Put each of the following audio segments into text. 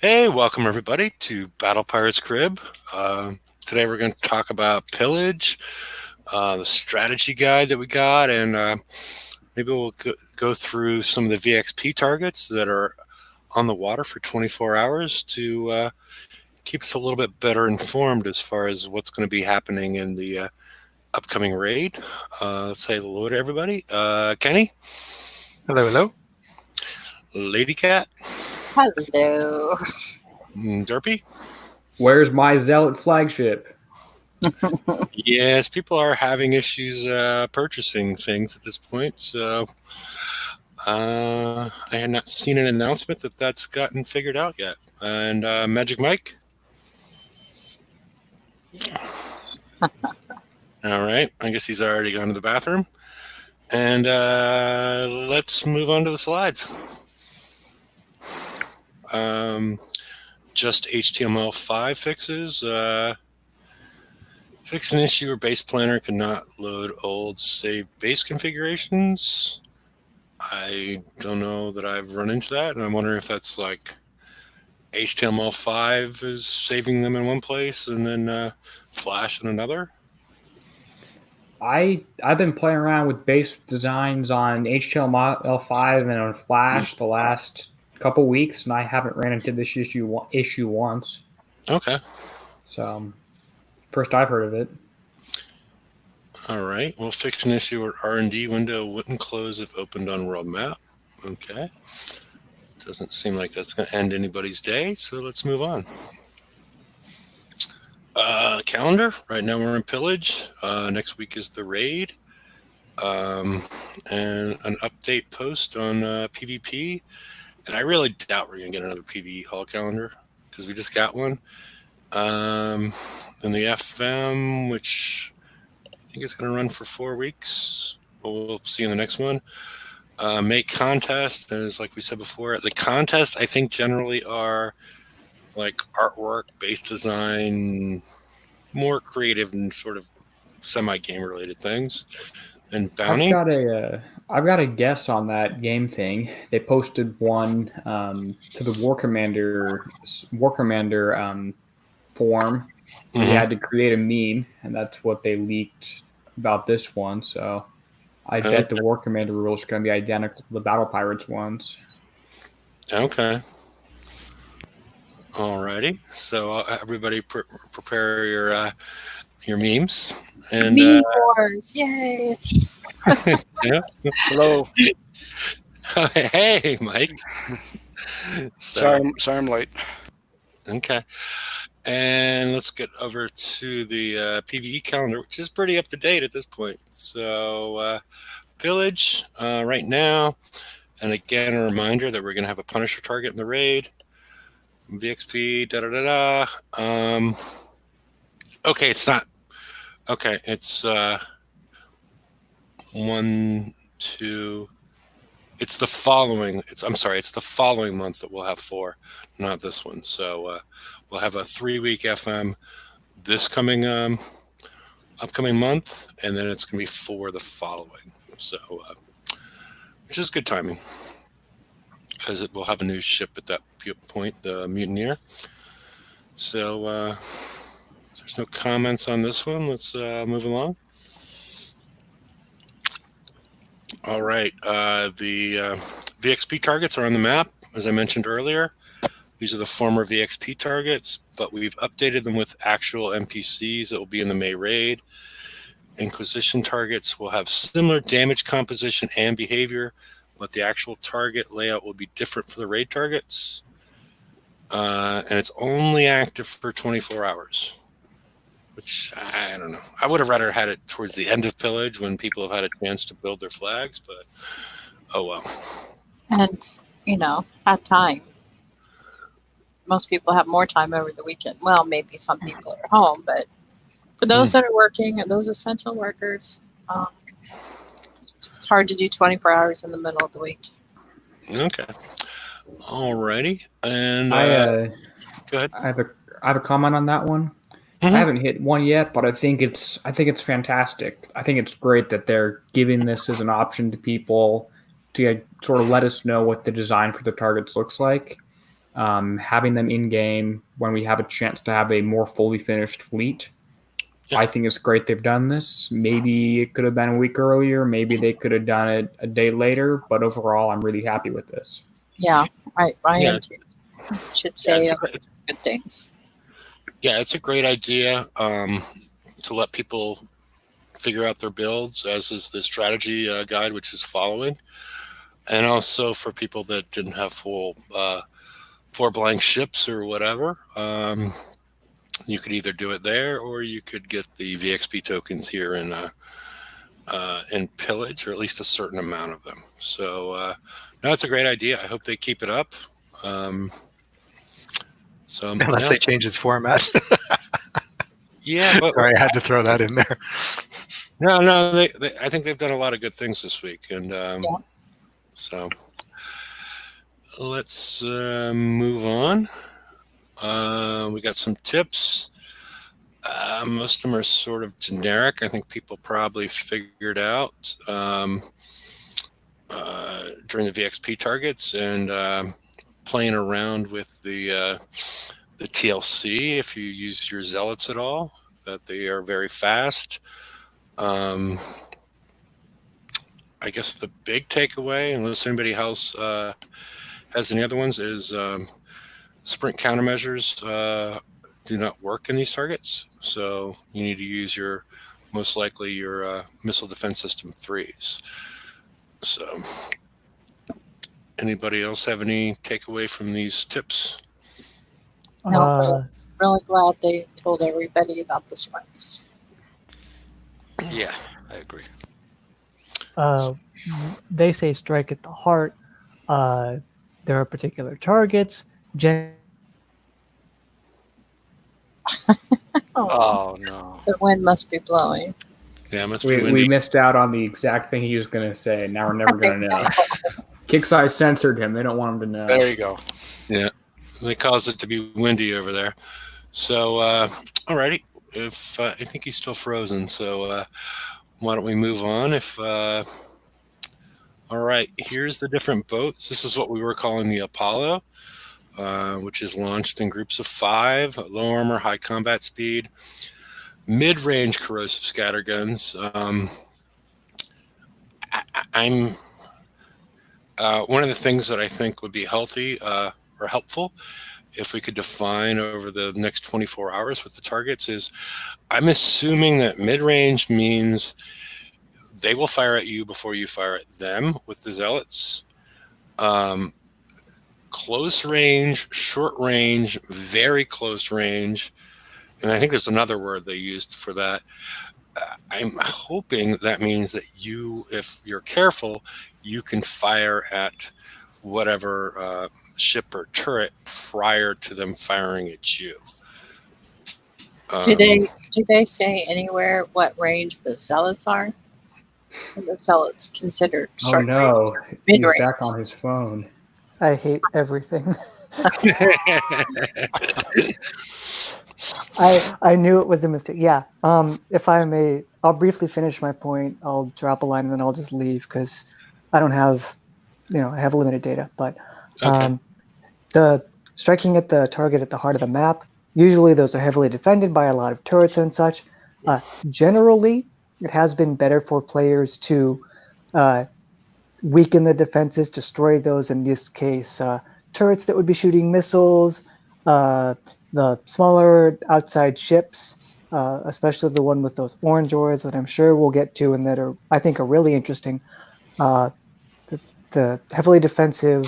Hey, welcome everybody to Battle Pirates Crib. Today we're going to talk about Pillage, the strategy guide that we got, and maybe we'll go through some of the VXP targets that are on the water for 24 hours to keep us a little bit better informed as far as what's going to be happening in the upcoming raid. Let's say hello to everybody. Kenny, Hello, hello. Lady Cat, Hello. Derpy. Where's my zealot flagship? Yes, people are having issues purchasing things at this point. So I had not seen an announcement that that's gotten figured out yet. And Magic Mike. All right, I guess he's already gone to the bathroom. And let's move on to the slides. Just HTML5 fixes. Fix an issue where base planner cannot load old save base configurations. I don't know that I've run into that, and I'm wondering if that's like HTML5 is saving them in one place and then Flash in another. I've been playing around with base designs on HTML5 and on Flash the last couple weeks, and I haven't ran into this issue once. Okay. So, first I've heard of it. All right. We'll fix an issue where R&D window wouldn't close if opened on world map. Okay. Doesn't seem like that's going to end anybody's day, so let's move on. Calendar. Right now we're in Pillage. Next week is the raid. And an update post on PvP. And I really doubt we're going to get another PvE haul calendar because we just got one. Then the FM, which I think is going to run for 4 weeks. We'll see in the next one. Make contest, as like we said before, the contest I think generally are like artwork, base design, more creative and sort of semi-game related things. And bounty. I've got a guess on that game thing. They posted one to the War Commander forum. You had to create a meme, and that's what they leaked about this one. So I bet the War Commander rules are going to be identical to the Battle Pirates ones. Okay. Alrighty. So everybody prepare your memes. And Meme wars, yay! yeah. Hello. Hey, Mike. Sorry, I'm late. Okay. And let's get over to the PvE calendar, which is pretty up to date at this point. So, Village right now. And again, a reminder that we're going to have a Punisher target in the raid. VXP, okay, it's not. Okay, it's 1, 2. It's the following. It's the following month that we'll have 4, not this one. So we'll have a 3-week FM this coming upcoming month, and then it's going to be 4 the following. So, which is good timing because it will have a new ship at that point, the Mutineer. So if there's no comments on this one, let's move along. All right, the VXP targets are on the map, as I mentioned earlier. These are the former VXP targets, but we've updated them with actual NPCs that will be in the May raid. Inquisition targets will have similar damage composition and behavior, but the actual target layout will be different for the raid targets. And it's only active for 24 hours, which I don't know. I would have rather had it towards the end of Pillage when people have had a chance to build their flags, but oh well. And, at time. Most people have more time over the weekend. Well, maybe some people are home, but for those that are working and those essential workers, it's hard to do 24 hours in the middle of the week. Okay. Alrighty. And go ahead. I have a comment on that one. Mm-hmm. I haven't hit one yet, but I think it's fantastic. I think it's great that they're giving this as an option to people to sort of let us know what the design for the targets looks like. having them in game when we have a chance to have a more fully finished fleet. Yeah. I think it's great they've done this. Maybe it could have been a week earlier. Maybe they could have done it a day later. But overall, I'm really happy with this. Yeah, I Yeah. should Yeah, say it's good things. Yeah, it's a great idea to let people figure out their builds, as is the strategy guide, which is following. And also for people that didn't have full 4 blank ships or whatever, you could either do it there, or you could get the VXP tokens here in Pillage, or at least a certain amount of them. So no, it's a great idea. I hope they keep it up. Unless they change its format. Yeah, but Sorry, I had to throw that in there. no, I think they've done a lot of good things this week, and so let's move on. We got some tips. Most of them are sort of generic. I think people probably figured out during the VXP targets, and playing around with the TLC, if you use your zealots at all, that they are very fast. I guess the big takeaway, unless anybody else has any other ones, is sprint countermeasures do not work in these targets. So you need to use your missile defense system 3s. So anybody else have any takeaway from these tips? No, really glad they told everybody about the sprints. Yeah, I agree. They say strike at the heart. There are particular targets. Oh no. The wind must be blowing. Yeah, it must be windy. We missed out on the exact thing he was going to say. Now we're never going to know. Kickseye censored him. They don't want him to know. There you go. Yeah, they caused it to be windy over there. So, alrighty. If I think he's still frozen, so why don't we move on? All right, here's the different boats. This is what we were calling the Apollo, which is launched in groups of 5, low armor, high combat speed, mid-range corrosive scatterguns. I'm one of the things that I think would be healthy or helpful if we could define over the next 24 hours with the targets is, I'm assuming that mid-range means they will fire at you before you fire at them with the zealots. Close range, short range, very close range, and I think there's another word they used for that. I'm hoping that means that you, if you're careful, you can fire at whatever ship or turret prior to them firing at you. Do they say anywhere what range the zealots are? Are the zealots considered Oh short no, range, he's mid-range? back on his phone. I hate everything. I knew it was a mistake. Yeah. If I may, I'll briefly finish my point. I'll drop a line and then I'll just leave because I don't have, I have limited data. But Okay. the striking at the target at the heart of the map, usually those are heavily defended by a lot of turrets and such. Generally, it has been better for players to weaken the defenses, destroy those, in this case, turrets that would be shooting missiles, the smaller outside ships, especially the one with those orange oars that I'm sure we'll get to and that are, I think, are really interesting. The heavily defensive,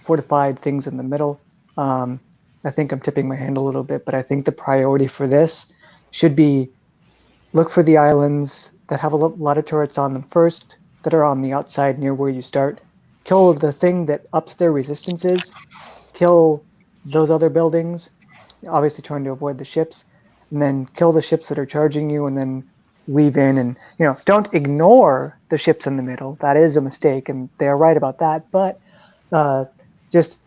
fortified things in the middle. I think I'm tipping my hand a little bit, but I think the priority for this should be look for the islands that have a lot of turrets on them first, that are on the outside near where you start. Kill the thing that ups their resistances. Kill those other buildings, obviously trying to avoid the ships, and then kill the ships that are charging you, and then weave in and, don't ignore the ships in the middle. That is a mistake, and they are right about that, but just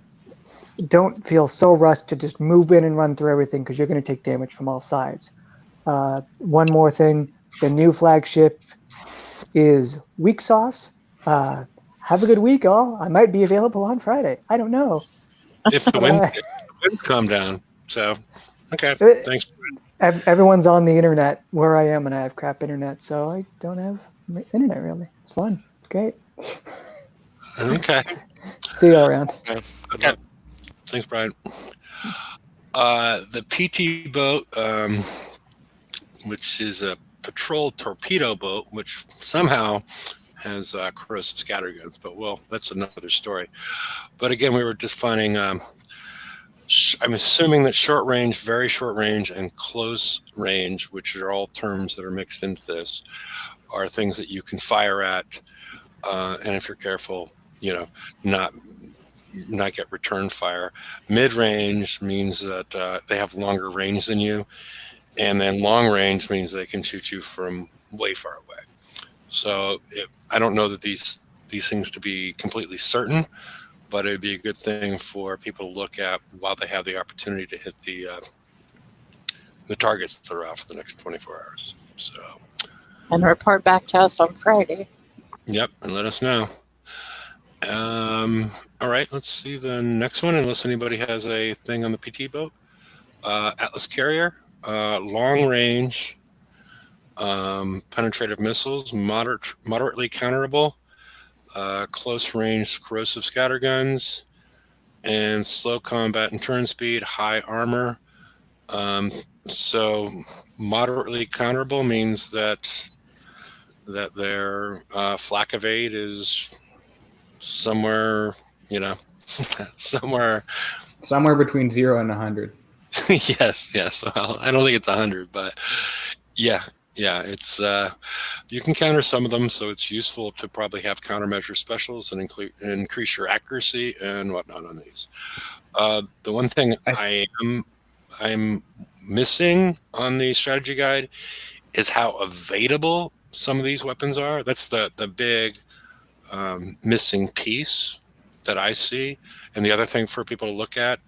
don't feel so rushed to just move in and run through everything because you're going to take damage from all sides. One more thing, the new flagship is weak sauce. Have a good week, all. I might be available on Friday. I don't know. if the winds calm down. So, okay, thanks. Everyone's on the internet where I am, and I have crap internet, so I don't have internet really. It's fun. It's great. Okay. See you around. Okay. Thanks, Brian. The PT boat, which is a patrol torpedo boat, which somehow has corrosive scatterguns, but well, that's another story. But again, we were just finding. I'm assuming that short range, very short range, and close range, which are all terms that are mixed into this, are things that you can fire at, and if you're careful, not get return fire. Mid range means that they have longer range than you, and then long range means they can shoot you from way far away. So I don't know that these things to be completely certain, but it'd be a good thing for people to look at while they have the opportunity to hit the targets that are out for the next 24 hours. So, and report back to us on Friday. Yep, and let us know. All right, let's see the next one, unless anybody has a thing on the PT boat. Atlas Carrier, long range, penetrative missiles, moderately counterable. Close range corrosive scatterguns, and slow combat and turn speed, high armor. So moderately counterable means that their flak evade is somewhere, somewhere between 0 and 100. Yes. Well, I don't think it's 100, but yeah, it's you can counter some of them, so it's useful to probably have countermeasure specials and increase your accuracy and whatnot on these. The one thing I'm missing on the strategy guide is how evadable some of these weapons are. That's the big missing piece that I see. And the other thing for people to look at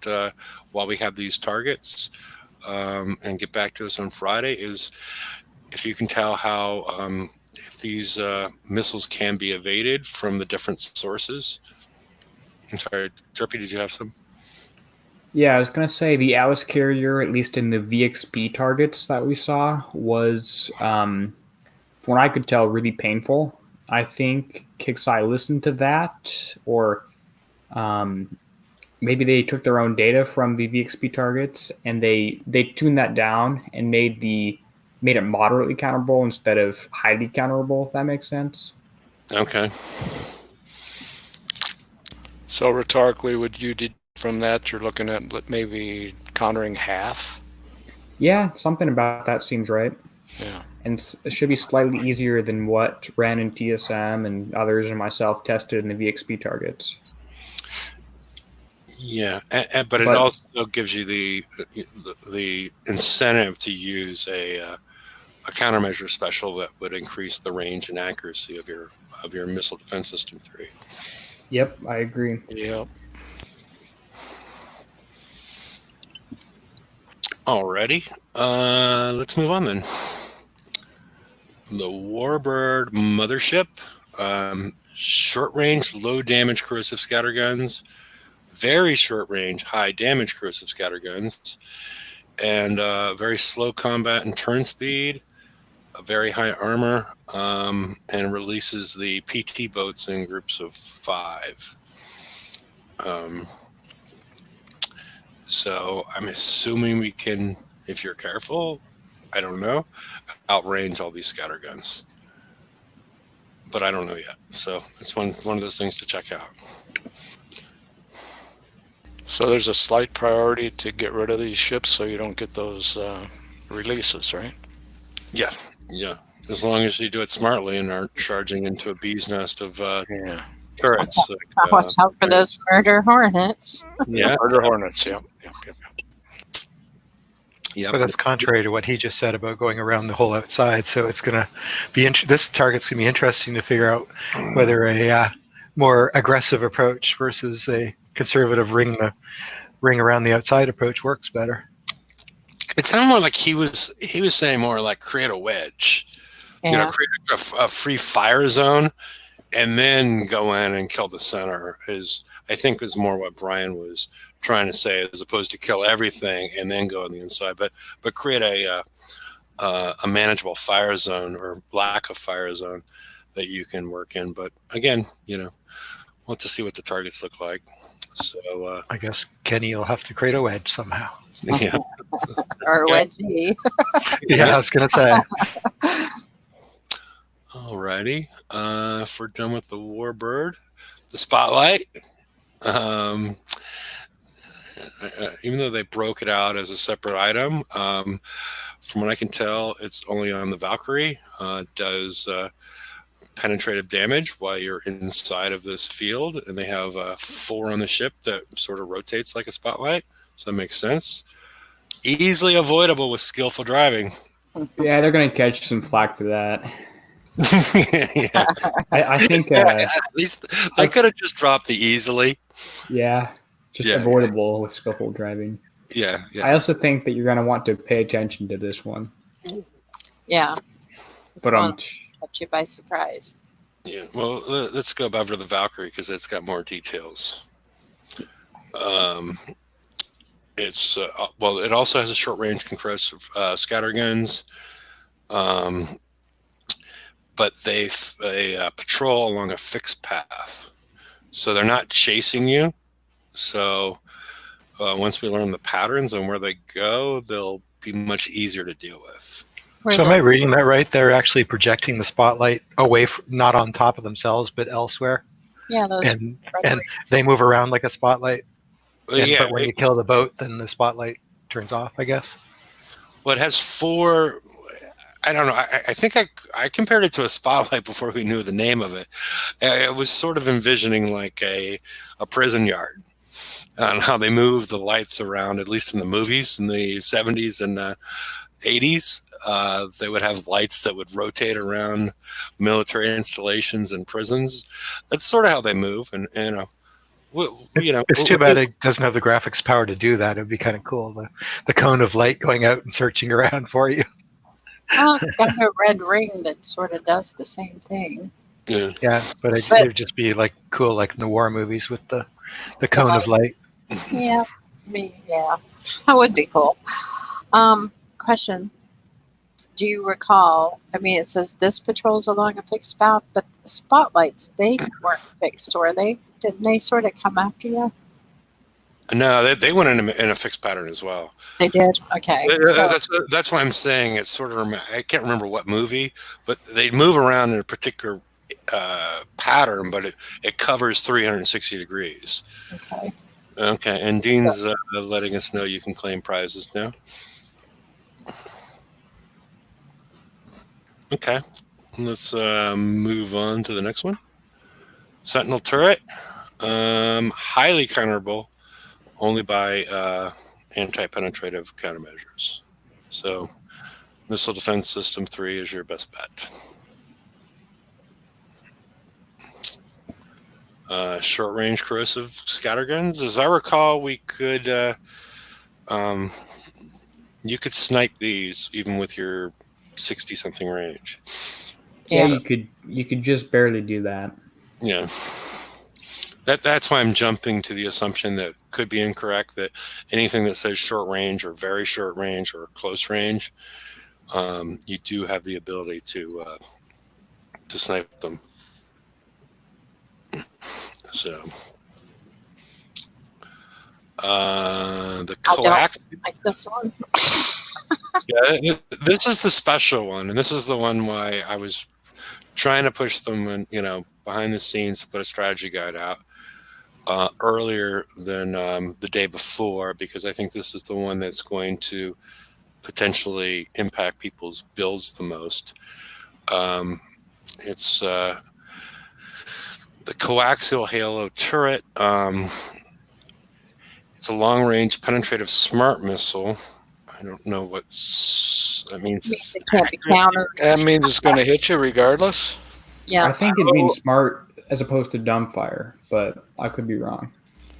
while we have these targets and get back to us on Friday is if you can tell how if these missiles can be evaded from the different sources. I'm sorry, Jerpy, did you have some? Yeah, I was going to say the Atlas Carrier, at least in the VXP targets that we saw, was, from what I could tell, really painful. I think Coaxial listened to that, or maybe they took their own data from the VXP targets and they tuned that down and made it moderately counterable instead of highly counterable, if that makes sense. Okay. So rhetorically, would you from that you're looking at maybe countering half? Yeah, something about that seems right. Yeah. And it should be slightly easier than what Ren and TSM and others and myself tested in the VXP targets. Yeah, but it also gives you the incentive to use a countermeasure special that would increase the range and accuracy of your missile defense system 3. Yep, I agree. Yep. Alrighty, let's move on then. The Warbird Mothership, short range, low damage corrosive scatterguns, very short range, high damage corrosive scatterguns, and very slow combat and turn speed, a very high armor, and releases the PT boats in groups of 5. So I'm assuming we can, if you're careful, I don't know, outrange all these scatterguns. But I don't know yet. So it's one of those things to check out. So there's a slight priority to get rid of these ships so you don't get those releases, right? Yeah. As long as you do it smartly and aren't charging into a bee's nest of turrets. Watch out for those murder hornets. Yeah. Murder hornets, yep. Yeah, but that's contrary to what he just said about going around the whole outside. So it's going to be this target's going to be interesting to figure out whether a more aggressive approach versus a conservative ring around the outside approach works better. It sounded more like he was saying more like create a wedge, create a free fire zone, and then go in and kill the center. I think is more what Brian was trying to say, as opposed to kill everything and then go on the inside, but create a manageable fire zone or lack of fire zone that you can work in. But again, we'll have to see what the targets look like. So I guess Kenny will have to create a wedge somehow. yeah. Or Okay. wedgie. Yeah, I was gonna say. Alrighty. If we're done with the Warbird, the Spotlight. Even though they broke it out as a separate item, from what I can tell, it's only on the Valkyrie. It does penetrative damage while you're inside of this field, and they have 4 on the ship that sort of rotates like a Spotlight, so that makes sense. Easily avoidable with skillful driving. Yeah, they're going to catch some flack for that. Yeah. I think, At least I could have just dropped the easily. yeah, just Yeah. avoidable with skillful driving. Yeah. I also think that you're going to want to pay attention to this one. Yeah. But Catch you by surprise. Yeah. Well, let's go back to the Valkyrie because it's got more details. It's it also has a short range concussive scatter guns, but they patrol along a fixed path, so they're not chasing you. So once we learn the patterns and where they go, they'll be much easier to deal with. So am I reading that right? They're actually projecting the spotlight away, not on top of themselves, but elsewhere. Yeah, those And they move around like a spotlight. Yeah, But when you kill the boat, then the spotlight turns off, I guess. well, it has 4. I don't know. I think I compared it to a spotlight before we knew the name of it. I was sort of envisioning like a prison yard on how they move the lights around, at least in the movies in the 70s and 80s. They would have lights that would rotate around military installations and prisons. That's sort of how they move. And It's too bad it doesn't have the graphics power to do that. It'd be kind of cool. The cone of light going out and searching around for you. Oh, got a red ring that sort of does the same thing. Yeah. Yeah, but it would just be like cool, like in the war movies with the cone of light. Yeah, that would be cool. Question: do you recall? I mean, it says this patrols along a fixed path, but the spotlights, they weren't fixed, were they? Didn't they sort of come after you? No, they went in a fixed pattern as well. They did. Okay. That's why I'm saying it's sort of. I can't remember what movie, but they move around in a particular pattern, but it covers 360 degrees. Okay. Okay, and Dean's letting us know you can claim prizes now. Okay, let's move on to the next one. Sentinel turret, highly counterable, only by anti-penetrative countermeasures. So, missile defense system 3 is your best bet. Short-range corrosive scatterguns. As I recall, we could you could snipe these even with your 60-something range. Yeah, you could just barely do that. Yeah. That's why I'm jumping to the assumption that could be incorrect, that anything that says short range or very short range or close range, you do have the ability to snipe them. So the coax. Like this one. Yeah, this is the special one, and this is the one why I was trying to push them, and behind the scenes to put a strategy guide out earlier than the day before, because I think this is the one that's going to potentially impact people's builds the most. It's the Coaxial Halo turret. It's a long-range penetrative smart missile. I don't know what that means. It can't be countered. That means it's going to hit you regardless. Yeah. I think it means smart as opposed to dumbfire, but I could be wrong.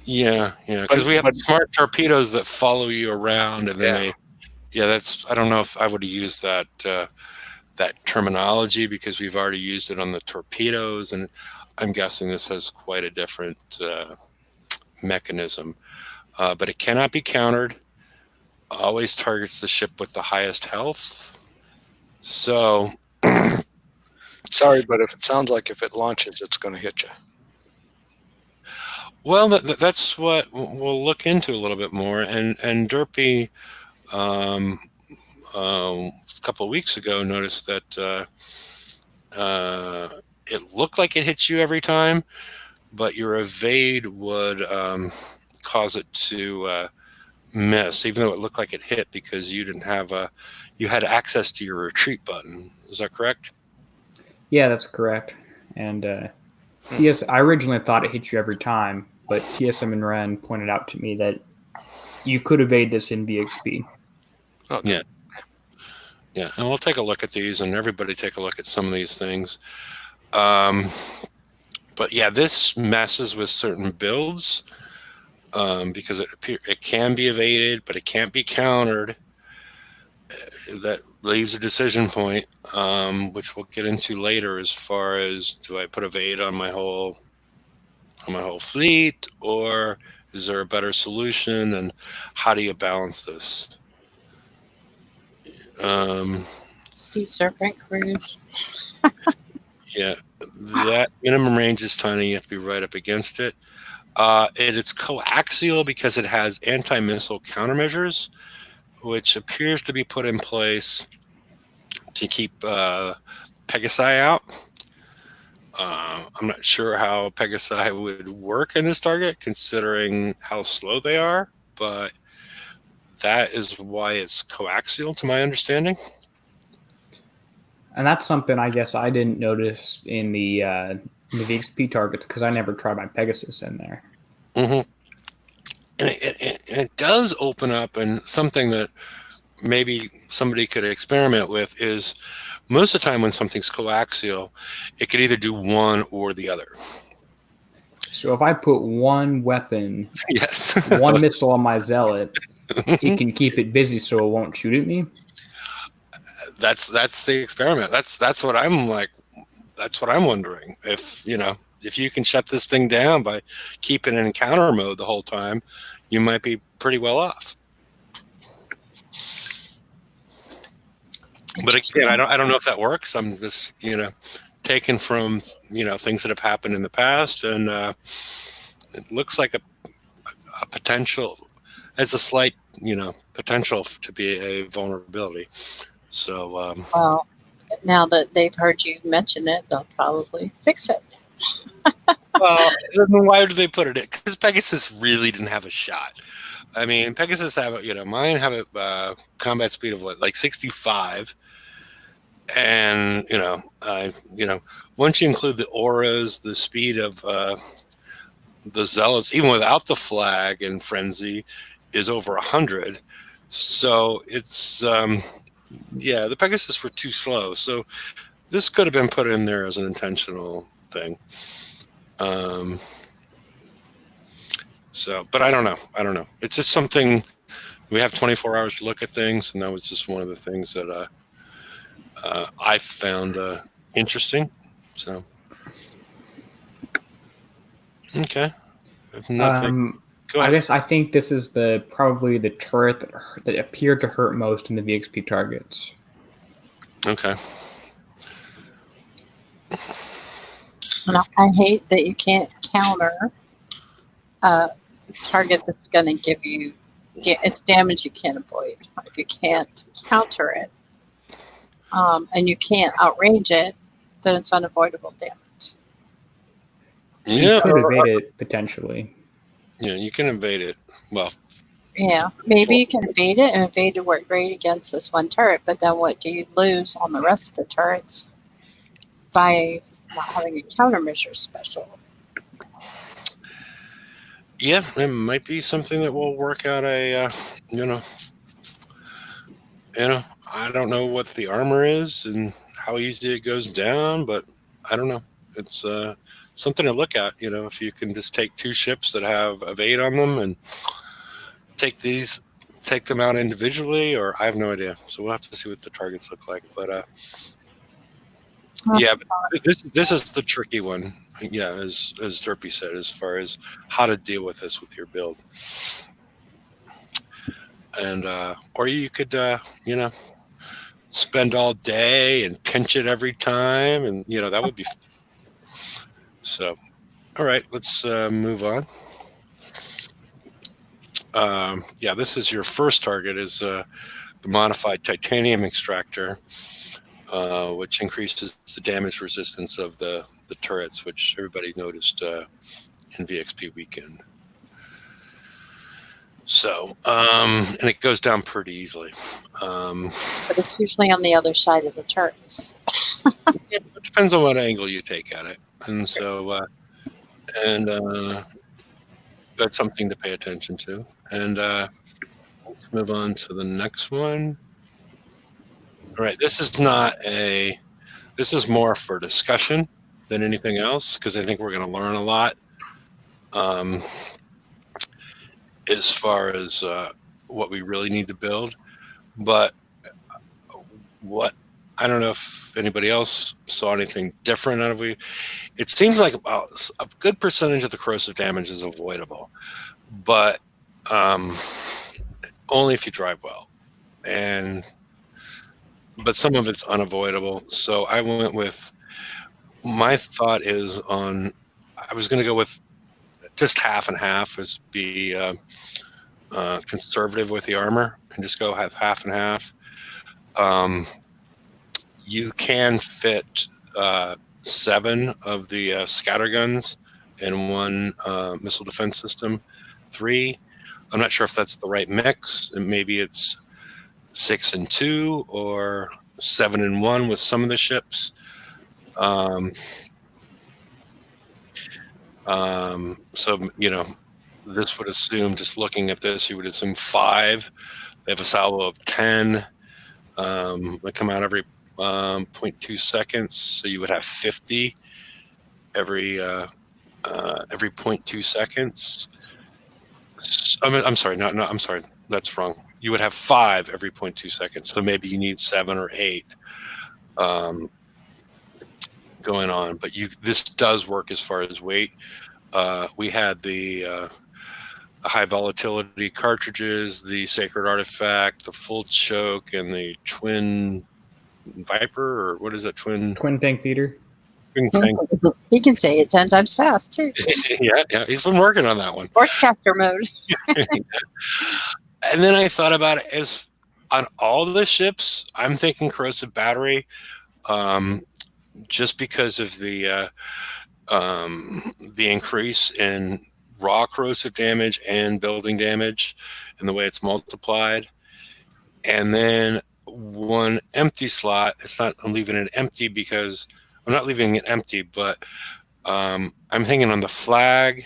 Yeah, because we have smart torpedoes that follow you around, and then that's. I don't know if I would have used that terminology because we've already used it on the torpedoes, and I'm guessing this has quite a different mechanism, but it cannot be countered. Always targets the ship with the highest health. So, Sorry, but if it sounds like if it launches, it's going to hit you. well, that's what we'll look into a little bit more. And Derpy, a couple of weeks ago, noticed that it looked like it hits you every time, but your evade would cause it to miss, even though it looked like it hit, because you didn't have you had access to your retreat button. Is that correct? Yeah, that's correct. And yes, I originally thought it hit you every time, but TSM and Ren pointed out to me that you could evade this in VXP. Okay. Yeah, and we'll take a look at these, and everybody take a look at some of these things. But yeah, this messes with certain builds because it can be evaded, but it can't be countered. That leaves a decision point, which we'll get into later, as far as, do I put evade on my whole fleet, or is there a better solution, and how do you balance this? Sea Serpent Cruise. Yeah, that minimum range is tiny. You have to be right up against it. It's coaxial because it has anti-missile countermeasures, which appears to be put in place to keep Pegasi out. I'm not sure how Pegasi would work in this target, considering how slow they are, but that is why it's coaxial, to my understanding. And that's something I guess I didn't notice in the VXP targets, because I never tried my Pegasus in there. Mm-hmm. And it does open up, and something that maybe somebody could experiment with is, most of the time when something's coaxial, it could either do one or the other. So if I put one weapon, Yes, one missile on my zealot, it can keep it busy so it won't shoot at me. That's the experiment. That's what I'm like. That's what I'm wondering. If you can shut this thing down by keeping it in counter mode the whole time, you might be pretty well off. But again, I don't know if that works. I'm just taken from things that have happened in the past, and it looks like a potential, as a slight potential to be a vulnerability. So Well, now that they've heard you mention it, they'll probably fix it. well, then why do they put it in? Because Pegasus really didn't have a shot. I mean, Pegasus have mine have a combat speed of like 65. And once you include the auras, the speed of the zealots, even without the flag and frenzy, is over 100. So it's the Pegasus were too slow. So this could have been put in there as an intentional thing. But I don't know. It's just something. We have 24 hours to look at things, and that was just one of the things that I found interesting. So, okay. If nothing, go I ahead. guess I think this is probably the turret that appeared to hurt most in the VXP targets. Okay. And I hate that you can't counter a target that's going to give you it's damage you can't avoid. If you can't counter it, and you can't outrage it, then it's unavoidable damage. You Yeah. could evade it potentially. Yeah, you can evade it. Well, Yeah, maybe you can evade it, and evade to work great against this one turret, but then what do you lose on the rest of the turrets by not having a countermeasure special? yeah, it might be something that will work out I don't know what the armor is and how easy it goes down, but I don't know. It's something to look at. If you can just take two ships that have evade on them and take them out individually, or I have no idea. So we'll have to see what the targets look like. But Yeah, but this is the tricky one. Yeah, as Derpy said, as far as how to deal with this with your build, and or you could spend all day and pinch it every time, and that would be so. All right, let's move on. Yeah, this is your first target is the modified titanium extractor, which increases the damage resistance of the turrets, which everybody noticed in VXP weekend. So, and it goes down pretty easily. But it's usually on the other side of the turrets. It depends on what angle you take at it, and so that's something to pay attention to. And let's move on to the next one. All right, this is more for discussion than anything else, because I think we're going to learn a lot as far as what we really need to build. But I don't know if anybody else saw anything different out of it seems like about a good percentage of the corrosive damage is avoidable, but only if you drive well, but some of it's unavoidable. So I went with, my thought is I was going to go with just half and half, is be conservative with the armor and just go have half and half. You can fit 7 of the scatterguns in one missile defense system. 3. I'm not sure if that's the right mix. Maybe it's 6 and 2 or 7 and 1 with some of the ships. So this would assume, just looking at this, you would assume 5. They have a salvo of 10. They come out every 0.2 seconds, so you would have 50 every 0.2 seconds. I'm sorry, I'm sorry, that's wrong. You would have 5 every 0.2 seconds, so maybe you need 7 or 8 going on. But this does work as far as weight. We had the high volatility cartridges, the sacred artifact, the full choke, and the twin Viper, or what is that? Twin tank feeder. Twin tank. He can say it 10 times fast too. yeah, he's been working on that one. Sportscaster mode. And then I thought about it as on all the ships, I'm thinking corrosive battery, just because of the increase in raw corrosive damage and building damage and the way it's multiplied. And then one empty slot. I'm leaving it empty because I'm not leaving it empty, but I'm thinking on the flag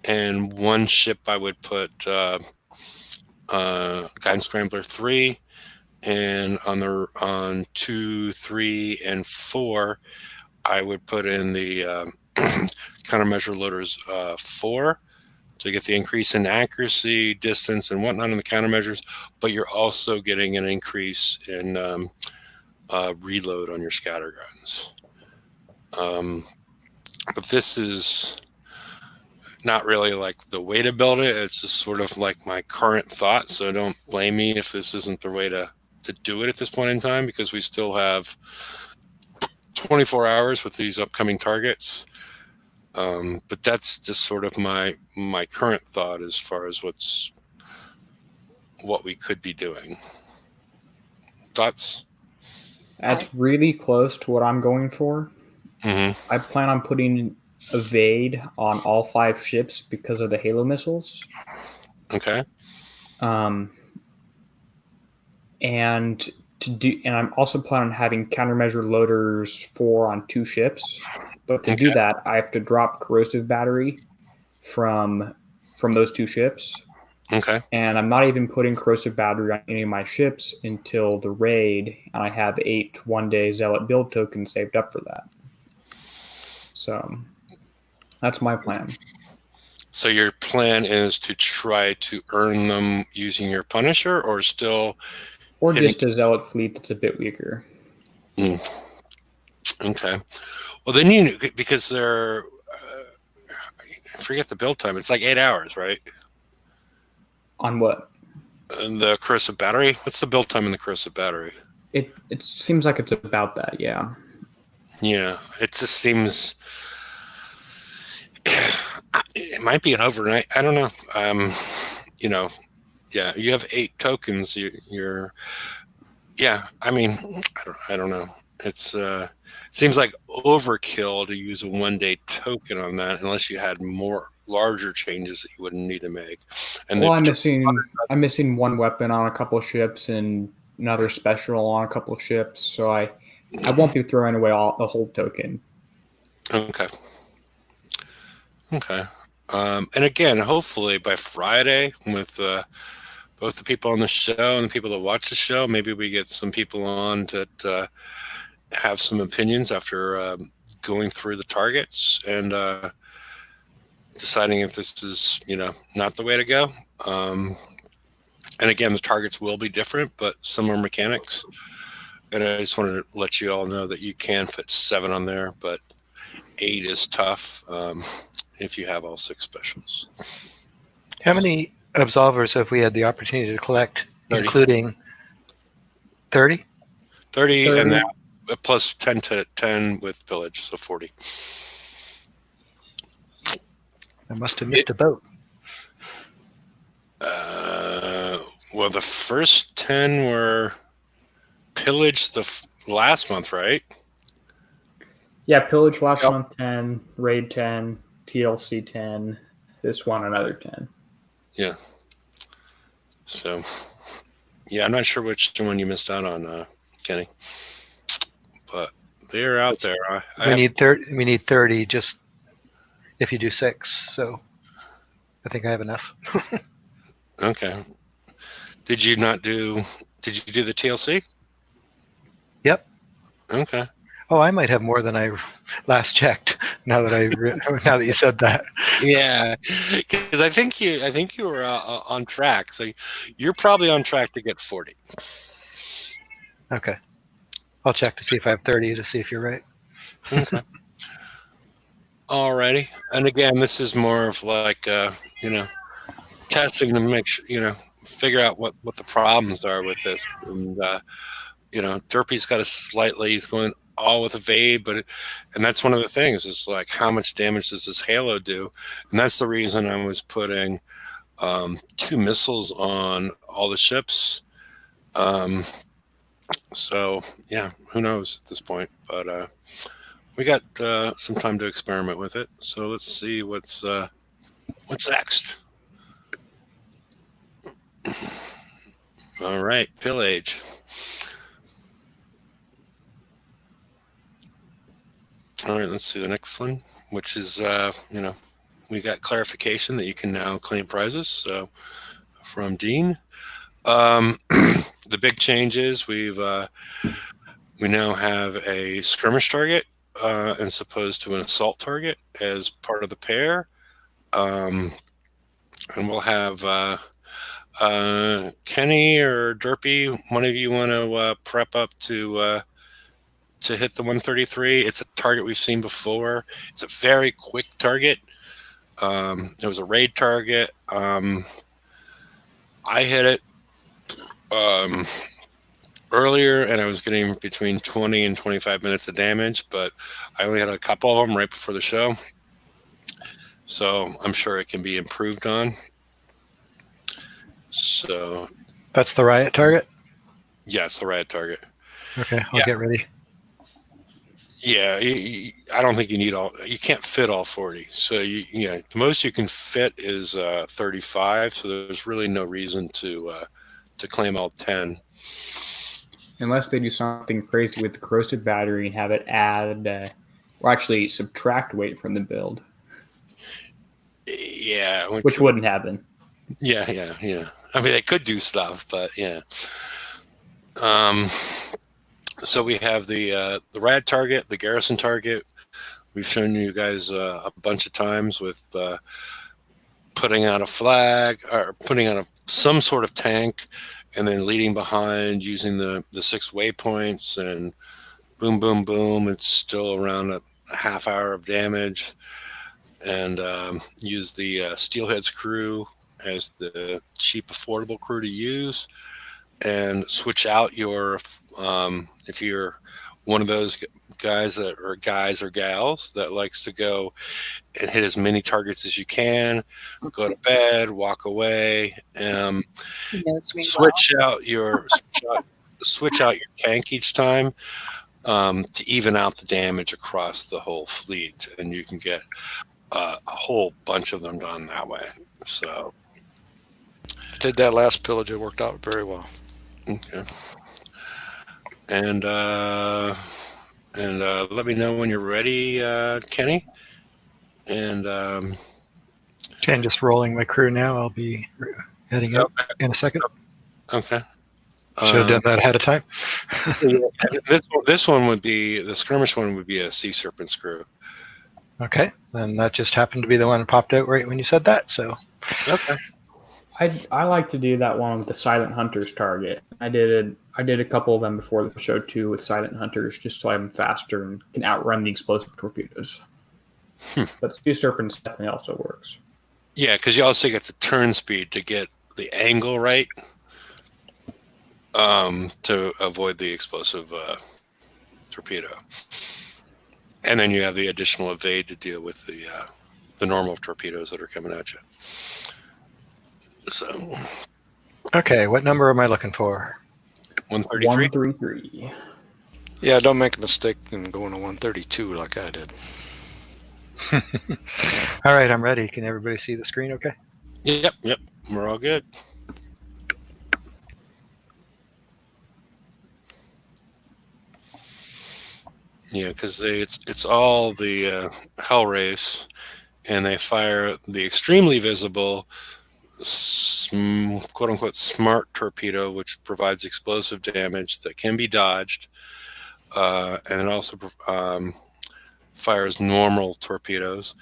and one ship I would put Guidance Scrambler 3, and on 2, 3, and 4 I would put in the countermeasure loaders 4 to get the increase in accuracy, distance, and whatnot in the countermeasures, but you're also getting an increase in reload on your scatterguns. But this is not really like the way to build it. It's just sort of like my current thought, so don't blame me if this isn't the way to do it at this point in time, because we still have 24 hours with these upcoming targets. But that's just sort of my current thought as far as what we could be doing. Thoughts? That's really close to what I'm going for. Mm-hmm. I plan on putting evade on all 5 ships because of the Halo missiles. Okay. And I'm also planning on having countermeasure loaders 4 on 2 ships. But to do that, I have to drop corrosive battery from those 2 ships. Okay. And I'm not even putting corrosive battery on any of my ships until the raid, and I have 8 one-day zealot build tokens saved up for that. So that's my plan. So your plan is to try to earn them using your Punisher, or still... Or just a zealot fleet that's a bit weaker. Okay. Well, then you because they're I forget the build time. It's like 8 hours, right? On what? And the corrosive battery. What's the build time in the corrosive battery? It seems like it's about that, yeah. Yeah, it just seems it might be an overnight. I don't know. You know, yeah, you have 8 tokens. You're yeah. I mean, I don't know. It's it seems like overkill to use a 1-day token on that, unless you had more larger changes that you wouldn't need to make. And Well, the I'm missing one weapon on a couple of ships and another special on a couple of ships, so I won't be throwing away the whole token. okay, okay. And again, hopefully by Friday, with both the people on the show and the people that watch the show, maybe we get some people on that have some opinions after going through the targets and deciding if this is, not the way to go. And again, the targets will be different, but similar mechanics. And I just wanted to let you all know that you can fit 7 on there, but 8 is tough if you have all 6 specials. How many absolvers have we had the opportunity to collect, 30. including 30? 30 and that plus 10 to 10 with Pillage, so 40. I must have missed a boat. Well, the first 10 were Pillage last month, right? Yeah, Pillage last month 10, Raid 10, TLC 10, this one another 10. Yeah. So, yeah, I'm not sure which one you missed out on, Kenny, but they're out there. We need 30. We need 30 just if you do 6. So I think I have enough. Okay. Did you do the TLC? Yep. Okay. Oh, I might have more than I last checked. Now that you said that. Yeah, because I think you were on track. So you're probably on track to get 40. Okay. I'll check to see if I have 30 to see if you're right. Okay. Alrighty. And again, this is more of like testing to make sure, figure out what the problems are with this. And Derpy's got he's going all with evade, and that's one of the things is like how much damage does this Halo do? And that's the reason I was putting 2 missiles on all the ships. So yeah, who knows at this point? But we got some time to experiment with it. So let's see what's next. All right, Pillage. All right, let's see the next one, which is, we got clarification that you can now claim prizes from Dean. The big change is we now have a skirmish target as opposed to an assault target as part of the pair. And we'll have Kenny or Derpy, one of you want to prep up to hit the 133. It's a target we've seen before. It's a very quick target. It was a raid target. I hit it earlier, and I was getting between 20 and 25 minutes of damage, but I only had a couple of them right before the show. So I'm sure it can be improved on. So that's the riot target? Yes, the riot target. Okay, I'll get ready. Yeah, I don't think you can't fit all 40. So the most you can fit is 35. So there's really no reason to claim all 10. Unless they do something crazy with the corrosive battery and have it add or actually subtract weight from the build. Yeah, which wouldn't happen. Yeah. I mean, they could do stuff, but yeah. So we have the rad target, the garrison target. We've shown you guys a bunch of times with putting out a flag or putting out some sort of tank, and then leading behind using the 6 waypoints and boom, boom, boom. It's still around a half hour of damage. And use the Steelhead's crew as the cheap, affordable crew to use. And switch out your, if you're one of those guys or gals that likes to go and hit as many targets as you can, go to bed, walk away, He knows me switch out your tank each time to even out the damage across the whole fleet, and you can get a whole bunch of them done that way. So Did that last pillage, it worked out very well. okay. And let me know when you're ready, Kenny. And Okay, I'm just rolling my crew now. I'll be heading out in a second. okay. Should have done that ahead of time. This one would be the skirmish one would be a Sea Serpent's crew. Okay, and that just happened to be the one that popped out right when you said that. So Okay. I like to do that one with the Silent Hunters target. I did a couple of them before the show too with Silent Hunters, just so I'm faster and can outrun the explosive torpedoes. But Sea Serpents definitely also works. Yeah, because you also get the turn speed to get the angle right to avoid the explosive torpedo, and then you have the additional evade to deal with the normal torpedoes that are coming at you. So okay, what number am I looking for? 133. 133. Yeah, don't make a mistake in going to 132 like I did. All right, I'm ready. Can everybody see the screen okay? Yep. We're all good. Yeah, because it's all the Hell Race, and they fire the extremely visible, quote unquote, smart torpedo, which provides explosive damage that can be dodged, and it also fires normal torpedoes.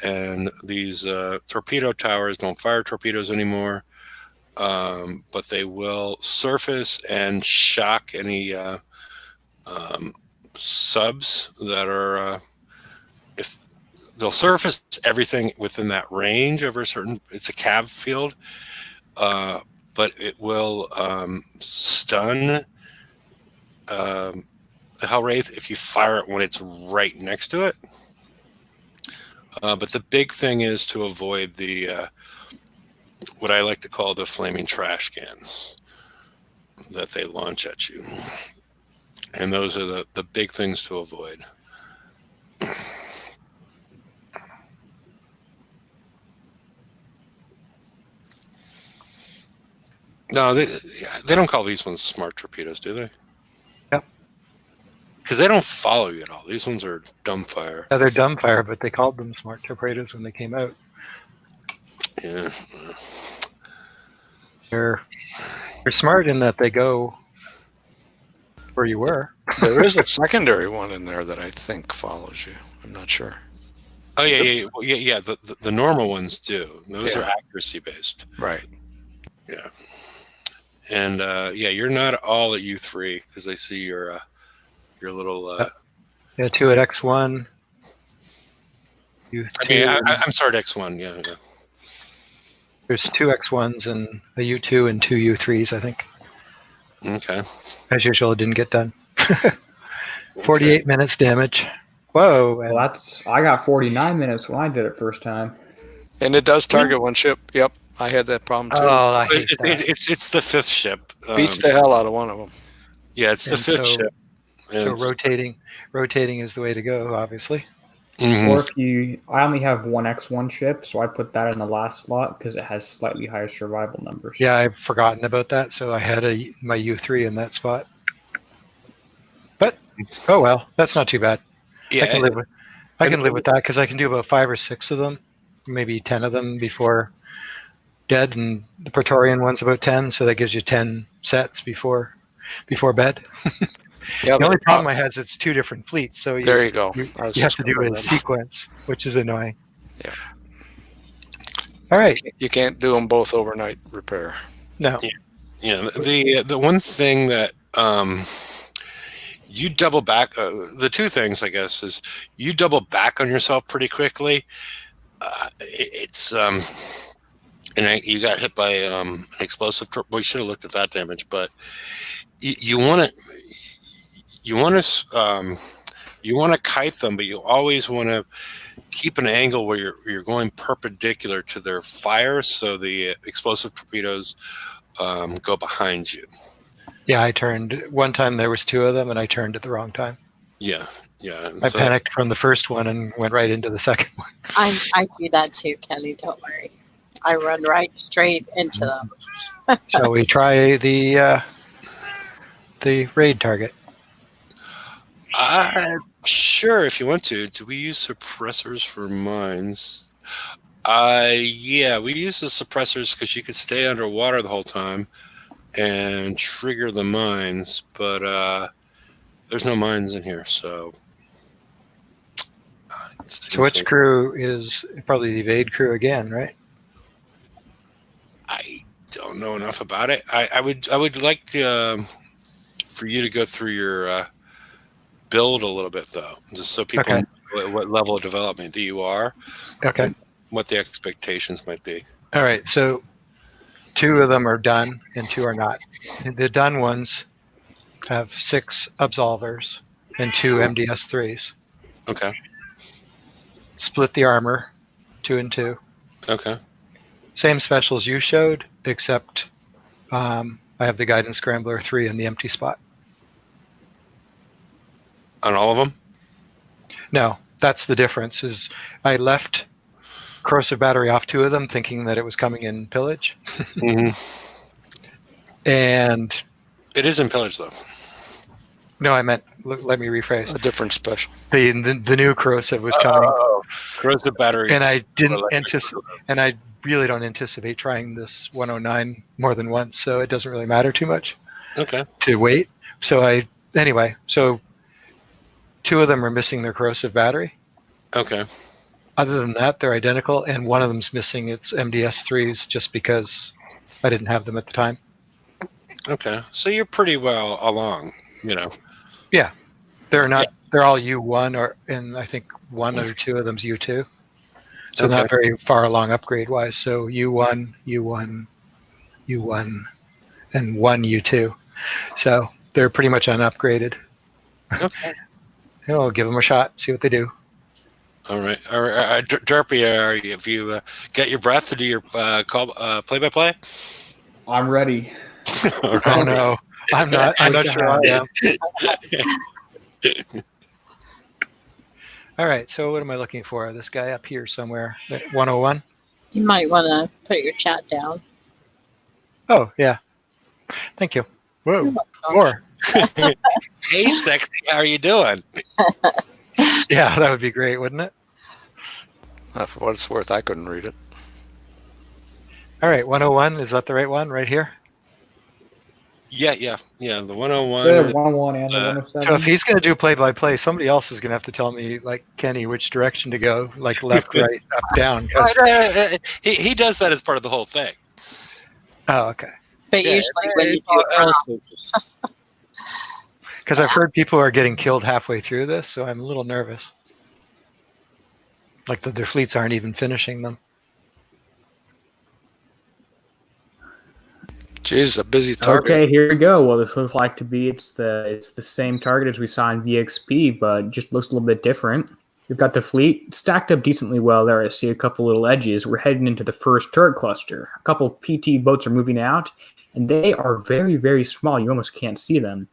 And these torpedo towers don't fire torpedoes anymore, but they will surface and shock any subs that are if they'll surface everything within that range over a certain, it's a cab field, but it will stun the Hellwraith if you fire it when it's right next to it. But the big thing is to avoid the what I like to call the flaming trash cans that they launch at you. And those are the big things to avoid. No, they don't call these ones smart torpedoes, do they? Yep. Because they don't follow you at all. These ones are dumbfire. Yeah, they're dumbfire, but they called them smart torpedoes when they came out. Yeah. They're smart in that they go where you were. There is a secondary one in there that I think follows you. I'm not sure. Oh yeah. Well, yeah. The normal ones do. Those Yeah. are accuracy based. Right. Yeah. And yeah, you're not all at U3 because I see your little. Yeah, 2 at X1. I'm sorry, X1. Yeah. There's 2 X1s and a U2 and 2 U3s, I think. Okay. As usual, it didn't get done. 48 minutes damage. Whoa. And Well, I got 49 minutes when I did it first time. And it does target one ship. Yep. I had that problem too. oh, I hate that. It's the 5th ship. Beats the hell out of one of them. Yeah, it's the And 5th so- ship. So rotating is the way to go, obviously. Mhm. Or I only have one X1 ship, so I put that in the last slot because it has slightly higher survival numbers. Yeah, I've forgotten about that, so I had my U3 in that spot. But oh well, that's not too bad. Yeah, I can live with that because I can do about 5 or 6 of them, maybe 10 of them before dead, and the Praetorian one's about 10, so that gives you 10 sets before bed. Yeah, The only problem I have is it's 2 different fleets, so there you go. you I was have just to gonna do it in bring that up. sequence, which is annoying. Yeah. All right. You can't do them both overnight repair. No. Yeah, the one thing that you double back. The two things, I guess, is you double back on yourself pretty quickly. It's and you got hit by an explosive. We should have looked at that damage, but you want to kite them, but you always want to keep an angle where you're going perpendicular to their fire, so the explosive torpedoes go behind you. Yeah, I turned one time. There was two of them, and I turned at the wrong time. Yeah. I panicked from the first one and went right into the second one. I do that too, Kelly. Don't worry. I run right straight into them. Shall we try the raid target? Sure, if you want to. Do we use suppressors for mines? Yeah, we use the suppressors because you could stay underwater the whole time and trigger the mines, but there's no mines in here, so. So which crew is probably the evade crew again, right? I don't know enough about it. I would like to, for you to go through your build a little bit, though, just so people know what level of development that you are. Okay. And what the expectations might be. All right. So 2 of them are done and 2 are not. The done ones have 6 absolvers and 2 MDS3s. Okay. Split the armor, 2 and 2. Okay. Same specials you showed, except I have the Guidance Scrambler 3 in the empty spot. On all of them? No, that's the difference. Is I left corrosive battery off 2 of them, thinking that it was coming in Pillage. Mm-hmm. And it is in Pillage, though. No, I meant. Let me rephrase. A different special. The new corrosive was coming. Corrosive battery. And I didn't anticipate. And I really don't anticipate trying this 109 more than once, so it doesn't really matter too much. Okay. To wait. So anyway. So 2 of them are missing their corrosive battery. Okay. Other than that, they're identical, and one of them's missing its MDS3s just because I didn't have them at the time. Okay. So you're pretty well along, Yeah. They're not. Yeah. They're all U1, and I think 1 or 2 of them's U2. So not very far along upgrade-wise. So U1, U1, U1, and 1 U2. So they're pretty much unupgraded. Okay. I'll give them a shot, see what they do. All right. Derpy, have you got your breath to do your play-by-play? I'm ready. Oh, no. I'm not sure I am. All right, so what am I looking for? This guy up here somewhere, 101? You might want to put your chat down. Oh, yeah. Thank you. Whoa, more. Hey, sexy, how are you doing? Yeah, that would be great, wouldn't it? For what it's worth, I couldn't read it. All right, 101, is that the right one right here? Yeah, the 101. The 101 and the 107. So if he's going to do play-by-play, somebody else is going to have to tell me, like Kenny, which direction to go, like left, right, up, down. He does that as part of the whole thing. Oh, okay. But usually when you do because I've heard people are getting killed halfway through this, so I'm a little nervous. Like their fleets aren't even finishing them. Jeez, a busy target. Okay, here we go. Well, this looks like it's the same target as we saw in VXP, but just looks a little bit different. We've got the fleet stacked up decently well there. I see a couple little edges. We're heading into the first turret cluster. A couple PT boats are moving out, and they are very, very small. You almost can't see them.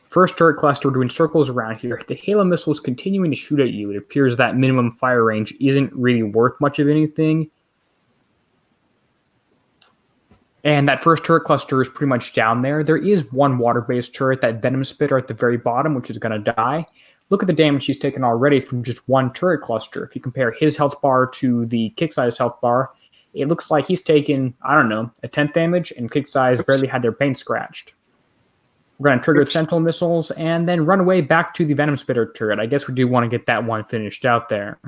First turret cluster, we're doing circles around here. The Halo missile is continuing to shoot at you. It appears that minimum fire range isn't really worth much of anything. And that first turret cluster is pretty much down there. There is one water-based turret, that Venom Spitter at the very bottom, which is going to die. Look at the damage he's taken already from just one turret cluster. If you compare his health bar to the Coaxial's health bar, it looks like he's taken, I don't know, a 10th damage, and Coaxial's barely had their paint scratched. We're going to trigger the Sentinel missiles and then run away back to the Venom Spitter turret. I guess we do want to get that one finished out there.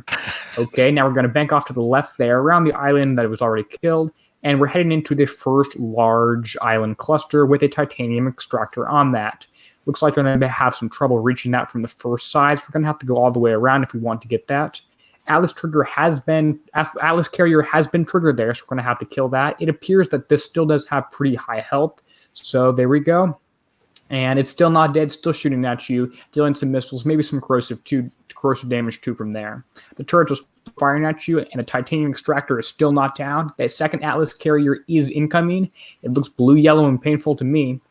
Okay, now we're going to bank off to the left there around the island that it was already killed. And we're heading into the first large island cluster with a titanium extractor on that. Looks like we're going to have some trouble reaching that from the first side. So we're going to have to go all the way around if we want to get that. Atlas Carrier has been triggered there, so we're going to have to kill that. It appears that this still does have pretty high health. So there we go. And it's still not dead, still shooting at you, dealing some missiles, maybe some corrosive damage too from there. The turrets are firing at you, and the titanium extractor is still not down. That second Atlas Carrier is incoming. It looks blue, yellow, and painful to me.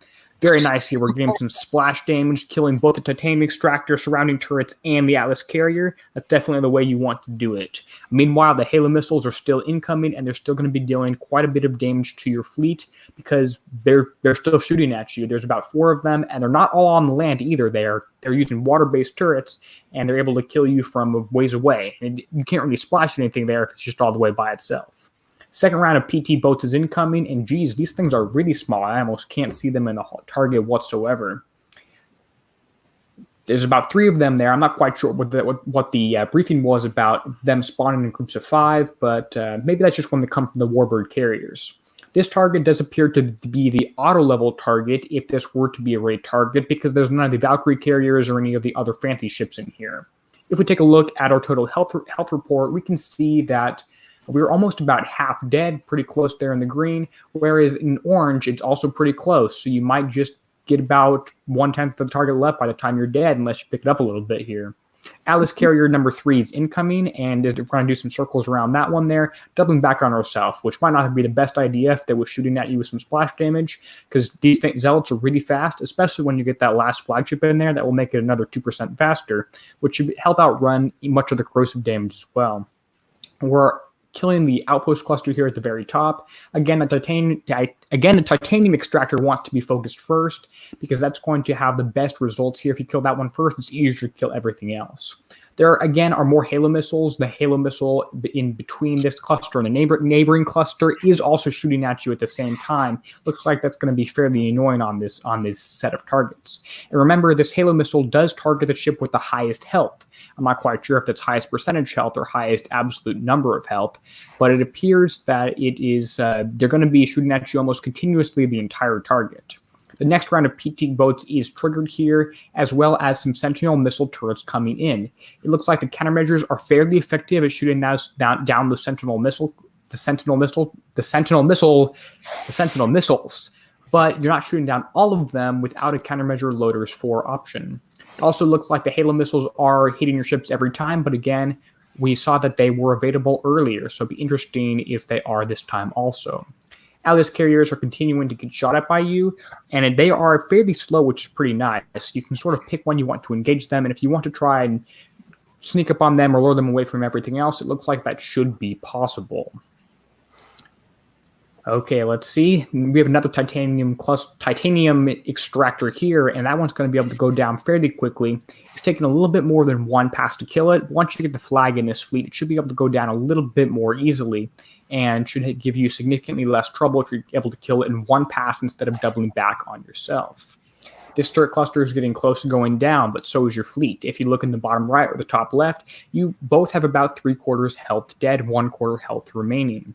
Very nice here. We're getting some splash damage, killing both the titanium extractor, surrounding turrets, and the Atlas Carrier. That's definitely the way you want to do it. Meanwhile, the Halo missiles are still incoming, and they're still going to be dealing quite a bit of damage to your fleet because they're still shooting at you. There's about 4 of them, and they're not all on the land either. They're using water-based turrets, and they're able to kill you from a ways away. And you can't really splash anything there if it's just all the way by itself. Second round of PT boats is incoming, and geez, these things are really small. I almost can't see them in the target whatsoever. There's about 3 of them there. I'm not quite sure what the briefing was about them spawning in groups of 5, but maybe that's just when they come from the Warbird carriers. This target does appear to be the auto-level target if this were to be a raid target, because there's none of the Valkyrie carriers or any of the other fancy ships in here. If we take a look at our total health report, we can see that we're almost about half dead, pretty close there in the green, whereas in orange, it's also pretty close. So you might just get about 1/10 of the target left by the time you're dead, unless you pick it up a little bit here. Atlas Carrier number 3 is incoming, and we're going to do some circles around that one there, doubling back on ourselves, which might not be the best idea if they were shooting at you with some splash damage, because these zealots are really fast, especially when you get that last flagship in there that will make it another 2% faster, which should help outrun much of the corrosive damage as well. We're killing the outpost cluster here at the very top. Again, the titanium extractor wants to be focused first because that's going to have the best results here. If you kill that one first, it's easier to kill everything else. There, again, are more Halo missiles. The Halo missile in between this cluster and the neighboring cluster is also shooting at you at the same time. Looks like that's going to be fairly annoying on this set of targets. And remember, this Halo missile does target the ship with the highest health. I'm not quite sure if that's highest percentage health or highest absolute number of health, but it appears that it is they're going to be shooting at you almost continuously the entire target. The next round of PT boats is triggered here, as well as some Sentinel missile turrets coming in. It looks like the countermeasures are fairly effective at shooting down the Sentinel missiles, but you're not shooting down all of them without a countermeasure loaders 4 option. It also looks like the Halo missiles are hitting your ships every time, but again, we saw that they were available earlier, so it'd be interesting if they are this time also. Atlas carriers are continuing to get shot at by you, and they are fairly slow, which is pretty nice. You can sort of pick when you want to engage them, and if you want to try and sneak up on them or lure them away from everything else, it looks like that should be possible. Okay, let's see. We have another titanium extractor here, and that one's going to be able to go down fairly quickly. It's taking a little bit more than 1 pass to kill it. Once you get the flag in this fleet, it should be able to go down a little bit more easily and should give you significantly less trouble if you're able to kill it in 1 pass instead of doubling back on yourself. This turret cluster is getting close to going down, but so is your fleet. If you look in the bottom right or the top left, you both have about 3/4 health dead, 1/4 health remaining.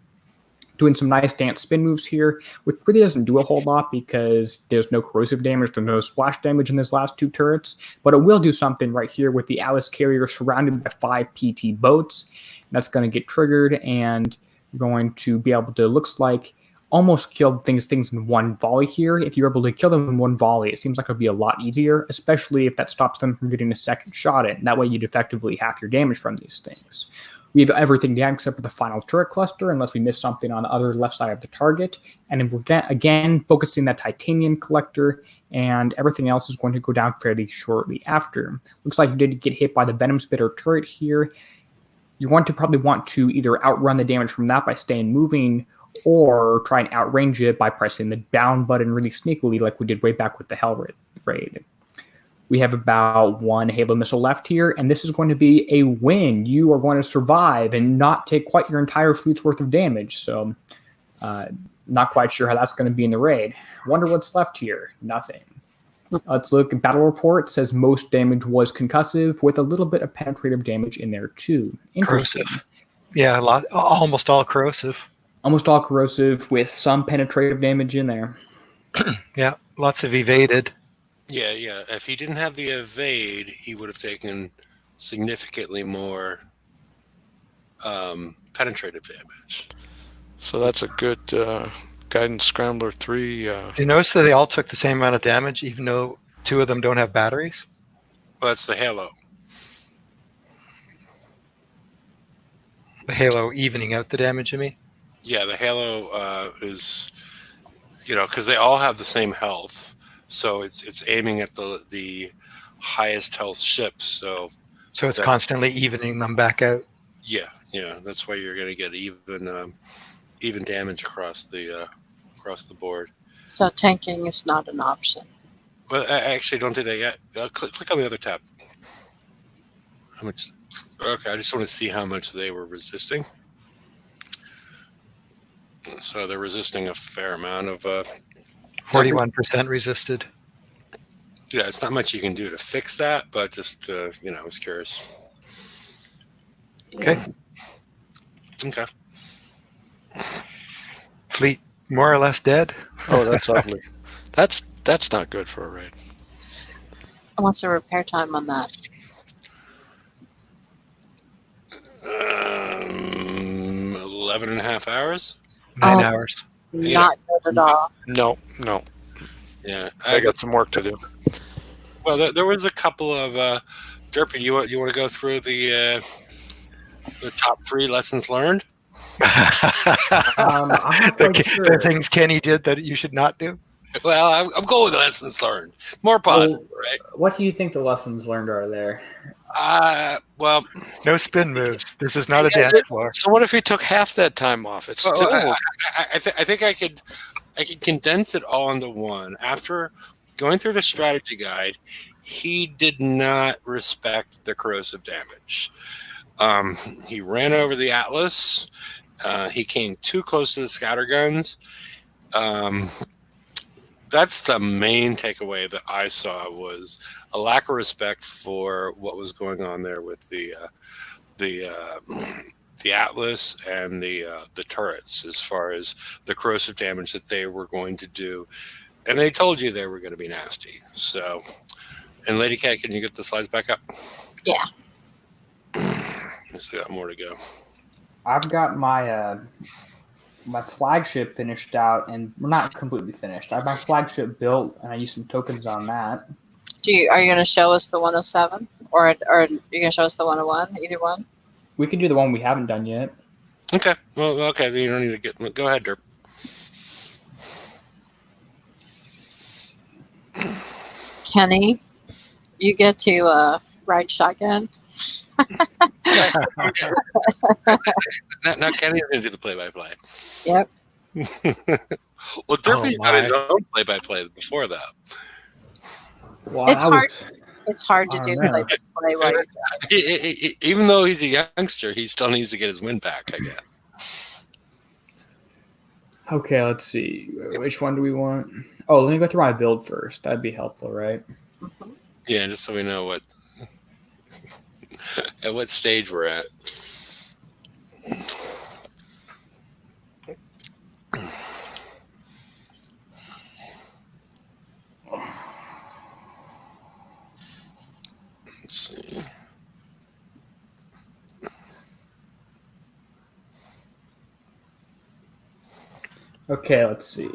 Doing some nice dance spin moves here, which really doesn't do a whole lot because there's no corrosive damage, there's no splash damage in these last 2 turrets, but it will do something right here with the Atlas carrier surrounded by 5 PT boats. That's going to get triggered, and you're going to be able to, looks like, almost kill things in 1 volley here. If you're able to kill them in 1 volley, it seems like it would be a lot easier, especially if that stops them from getting a second shot in. That way you'd effectively half your damage from these things. We have everything down except for the final turret cluster, unless we miss something on the other left side of the target. And then we're again focusing that titanium collector, and everything else is going to go down fairly shortly after. Looks like you did get hit by the Venom Spitter turret here. You're going to probably want to either outrun the damage from that by staying moving, or try and outrange it by pressing the down button really sneakily like we did way back with the Hell raid. We have about 1 Halo missile left here, and this is going to be a win. You are going to survive and not take quite your entire fleet's worth of damage, so not quite sure how that's going to be in the raid. Wonder what's left here. Nothing. Let's look at battle report. It says most damage was concussive, with a little bit of penetrative damage in there too. Interesting. Corrosive. Yeah, almost all corrosive. Almost all corrosive with some penetrative damage in there. Yeah, lots of evaded. Yeah, yeah. If he didn't have the evade, he would have taken significantly more penetrative damage. So that's a good Guidance Scrambler 3. Do you notice that they all took the same amount of damage, even though 2 of them don't have batteries? Well, that's the Halo. The Halo evening out the damage, you mean? Yeah, the Halo is, because they all have the same health, so it's aiming at the highest health ships. So So it's That- constantly evening them back out. yeah, that's why you're going to get even damage across the board. So tanking is not an option. Well, actually, don't do that yet. Click on the other tab. How much? Okay, I just want to see how much they were resisting. So they're resisting a fair amount of. 41% resisted. Yeah, it's not much you can do to fix that, but just I was curious. Okay. Okay. Fleet more or less dead. Oh, that's ugly. That's not good for a raid. What's the repair time on that? 11 and a half hours. 9 Oh. hours. Yeah. Not good at all. No. Yeah, I got some work to do. Well, there was a couple of Derpy. You want to go through the top 3 lessons learned? I'm not quite sure. The things Kenny did that you should not do. Well, I'm going with the lessons learned. More positive, right? What do you think the lessons learned are there? Well, No spin moves. This is not a dance floor. So what if he took half that time off? It's well, still I think I could condense it all into one. After going through the strategy guide, he did not respect the corrosive damage. He ran over the Atlas. He came too close to the scatter guns. That's the main takeaway that I saw, was a lack of respect for what was going on there with the Atlas and the turrets, as far as the corrosive damage that they were going to do, and they told you they were going to be nasty. So, and Lady Cat, can you get the slides back up? Yeah. I still got more to go. I've got my my flagship finished out, and we're not completely finished. I have my flagship built, and I used some tokens on that. Are you going to show us the 107, or are you going to show us the 101? Either one. We can do the one we haven't done yet. Okay. Well, okay. Then you don't need to go ahead, Derp. Kenny, you get to ride shotgun. Now Kenny's going to do the play-by-play. Yep. Well, Derpy's Oh, done his my. own play-by-play before that. Well, It's hard. It's hard to I do don't know. play while you're Even though he's a youngster, he still needs to get his win back, I guess. Okay, let's see. Which one do we want? Oh, let me go through my build first. That'd be helpful, right? Mhm. Yeah, just so we know at what stage we're at. Let's see. Okay, let's see.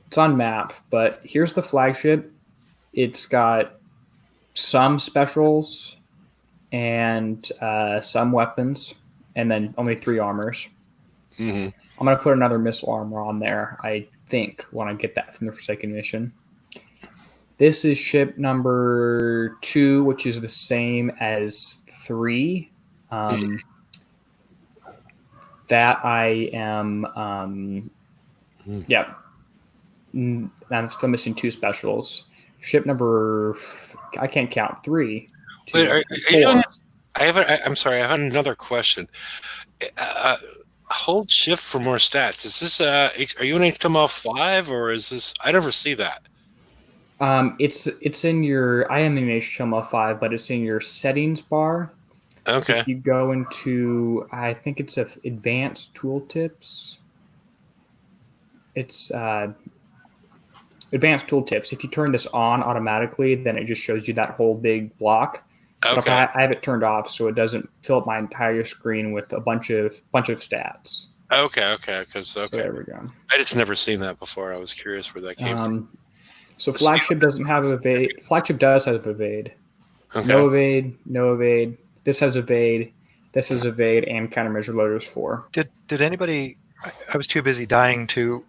It's on map, but here's the flagship. It's got some specials and some weapons, and then only 3 armors. Mm-hmm. I'm going to put another missile armor on there, I think, when I get that from the Forsaken mission. This is ship number 2, which is the same as 3. That I am, yeah. And I'm still missing 2 specials. Ship number, I can't count, 3. 2, Wait, are you 4. doing this? I'm sorry, I have another question. Hold shift for more stats. Is this are you an HTML 5 or is this? I never see that. It's in your. I am in HTML5, but it's in your settings bar. Okay. If you go into, I think it's advanced tooltips. It's advanced tooltips. If you turn this on automatically, then it just shows you that whole big block. But if Okay. I have it turned off, so it doesn't fill up my entire screen with a bunch of stats. Okay. So there we go. I just never seen that before. I was curious where that came from. So Flagship doesn't have evade. Flagship does have evade. Okay. No evade. This has evade. This is evade and countermeasure loaders 4. Did anybody? I was too busy dying to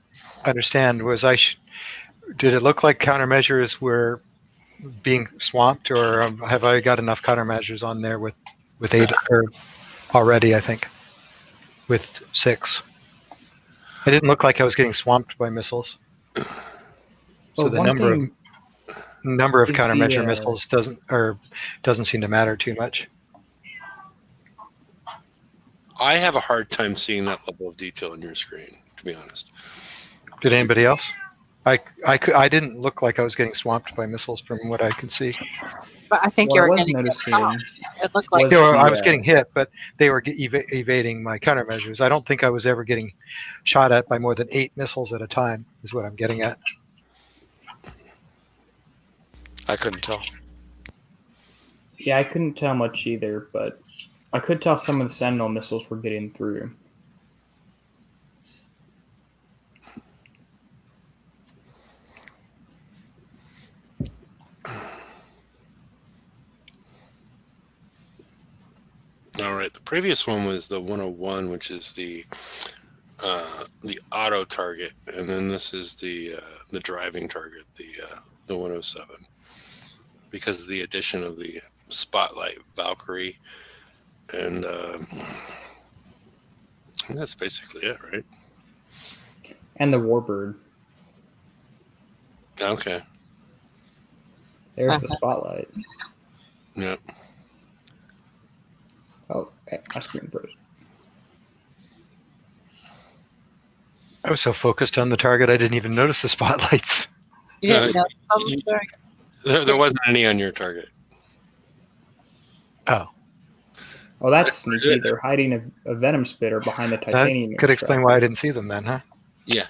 understand. Did it look like countermeasures were being swamped, or have I got enough countermeasures on there with 8 or already? I think with 6. It didn't look like I was getting swamped by missiles. So Well, the one number of is countermeasure the, missiles doesn't seem to matter too much. I have a hard time seeing that level of detail in your screen, to be honest. Did anybody else? I didn't look like I was getting swamped by missiles from what I could see. But I think what you I were was getting noticing it looked like was I was getting hit, but they were evading my countermeasures. I don't think I was ever getting shot at by more than 8 missiles at a time, is what I'm getting at. I couldn't tell. Yeah, I couldn't tell much either, but I could tell some of the Sentinel missiles were getting through. All right. The previous one was the 101, which is the auto target, and then this is the driving target, the 107, because of the addition of the Spotlight Valkyrie, and that's basically it, right? And the Warbird. Okay. There's the Spotlight. Yep. Oh, hey, my screen froze. I was so focused on the target, I didn't even notice the spotlights. yeah, There wasn't any on your target. Oh, Oh, that's sneaky. They're hiding a Venom Spitter behind the that titanium. could explain why I extractor. didn't see them then, huh? Yeah.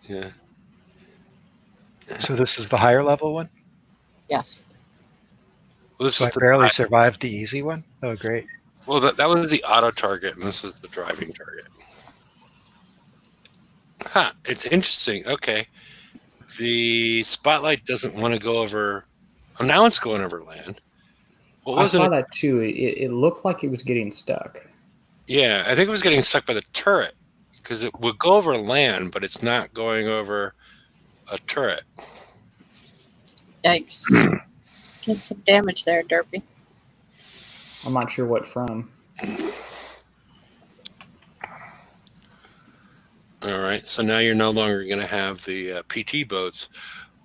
Yeah. So this is the higher level one? yes. Well, this So I is the barely survived the easy one? Oh, great. Well, that was the auto target, and this is the driving target. Huh. It's interesting. Okay. The Spotlight doesn't want to go over. Oh, now it's going over land. What I wasn't saw it? that too. It looked like it was getting stuck. Yeah, I think it was getting stuck by the turret because it would go over land, but it's not going over a turret. Yikes. Get some damage there, Derpy. I'm not sure what from. All right. So now you're no longer going to have the PT boats,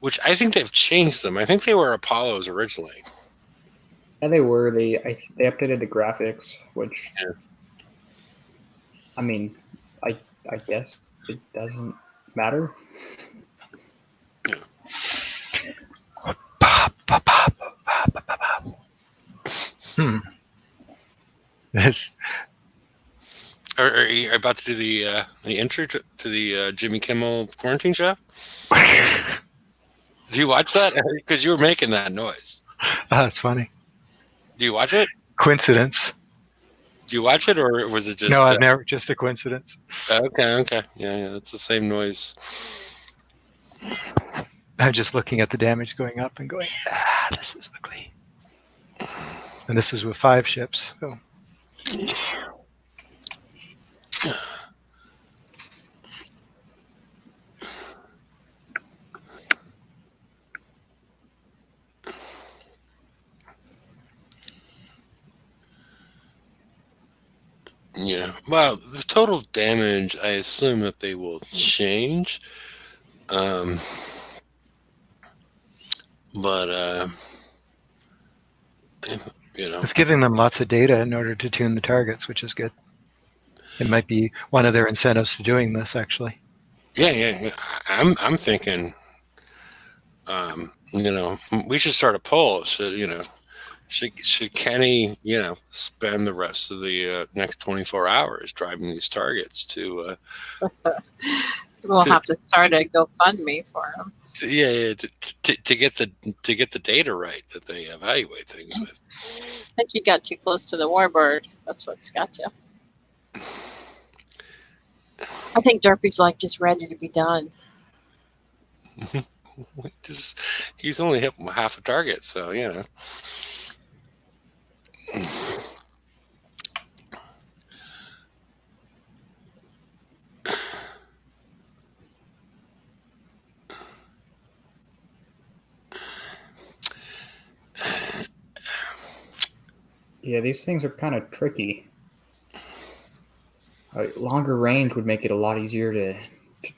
which I think they've changed them. I think they were Apollos originally. Yeah, they were. They updated the graphics, which Yeah. I mean, I guess it doesn't matter. This, Are you about to do the intro to the Jimmy Kimmel quarantine show? Do you watch that? Because you were making that noise. that's funny. Do you watch it? Coincidence. Do you watch it, or was it just? No, I've never, just a coincidence. Okay. Yeah, it's the same noise. I'm just looking at the damage going up and going, this is ugly. And this is with 5 ships. So. Yeah. Well, the total damage, I assume that they will change. But you know, It's giving them lots of data in order to tune the targets, which is good. It might be one of their incentives to doing this, actually. yeah. I'm thinking, we should start a poll. Should Kenny, spend the rest of the next 24 hours driving these targets to? So we'll have to start a GoFundMe for him. Yeah, to get the data right that they evaluate things with. I think you got too close to the warbird. That's what's got you. I think Derpy's like just ready to be done. He's only hit half a target, so you know. Yeah, these things are kind of tricky. Longer range would make it a lot easier to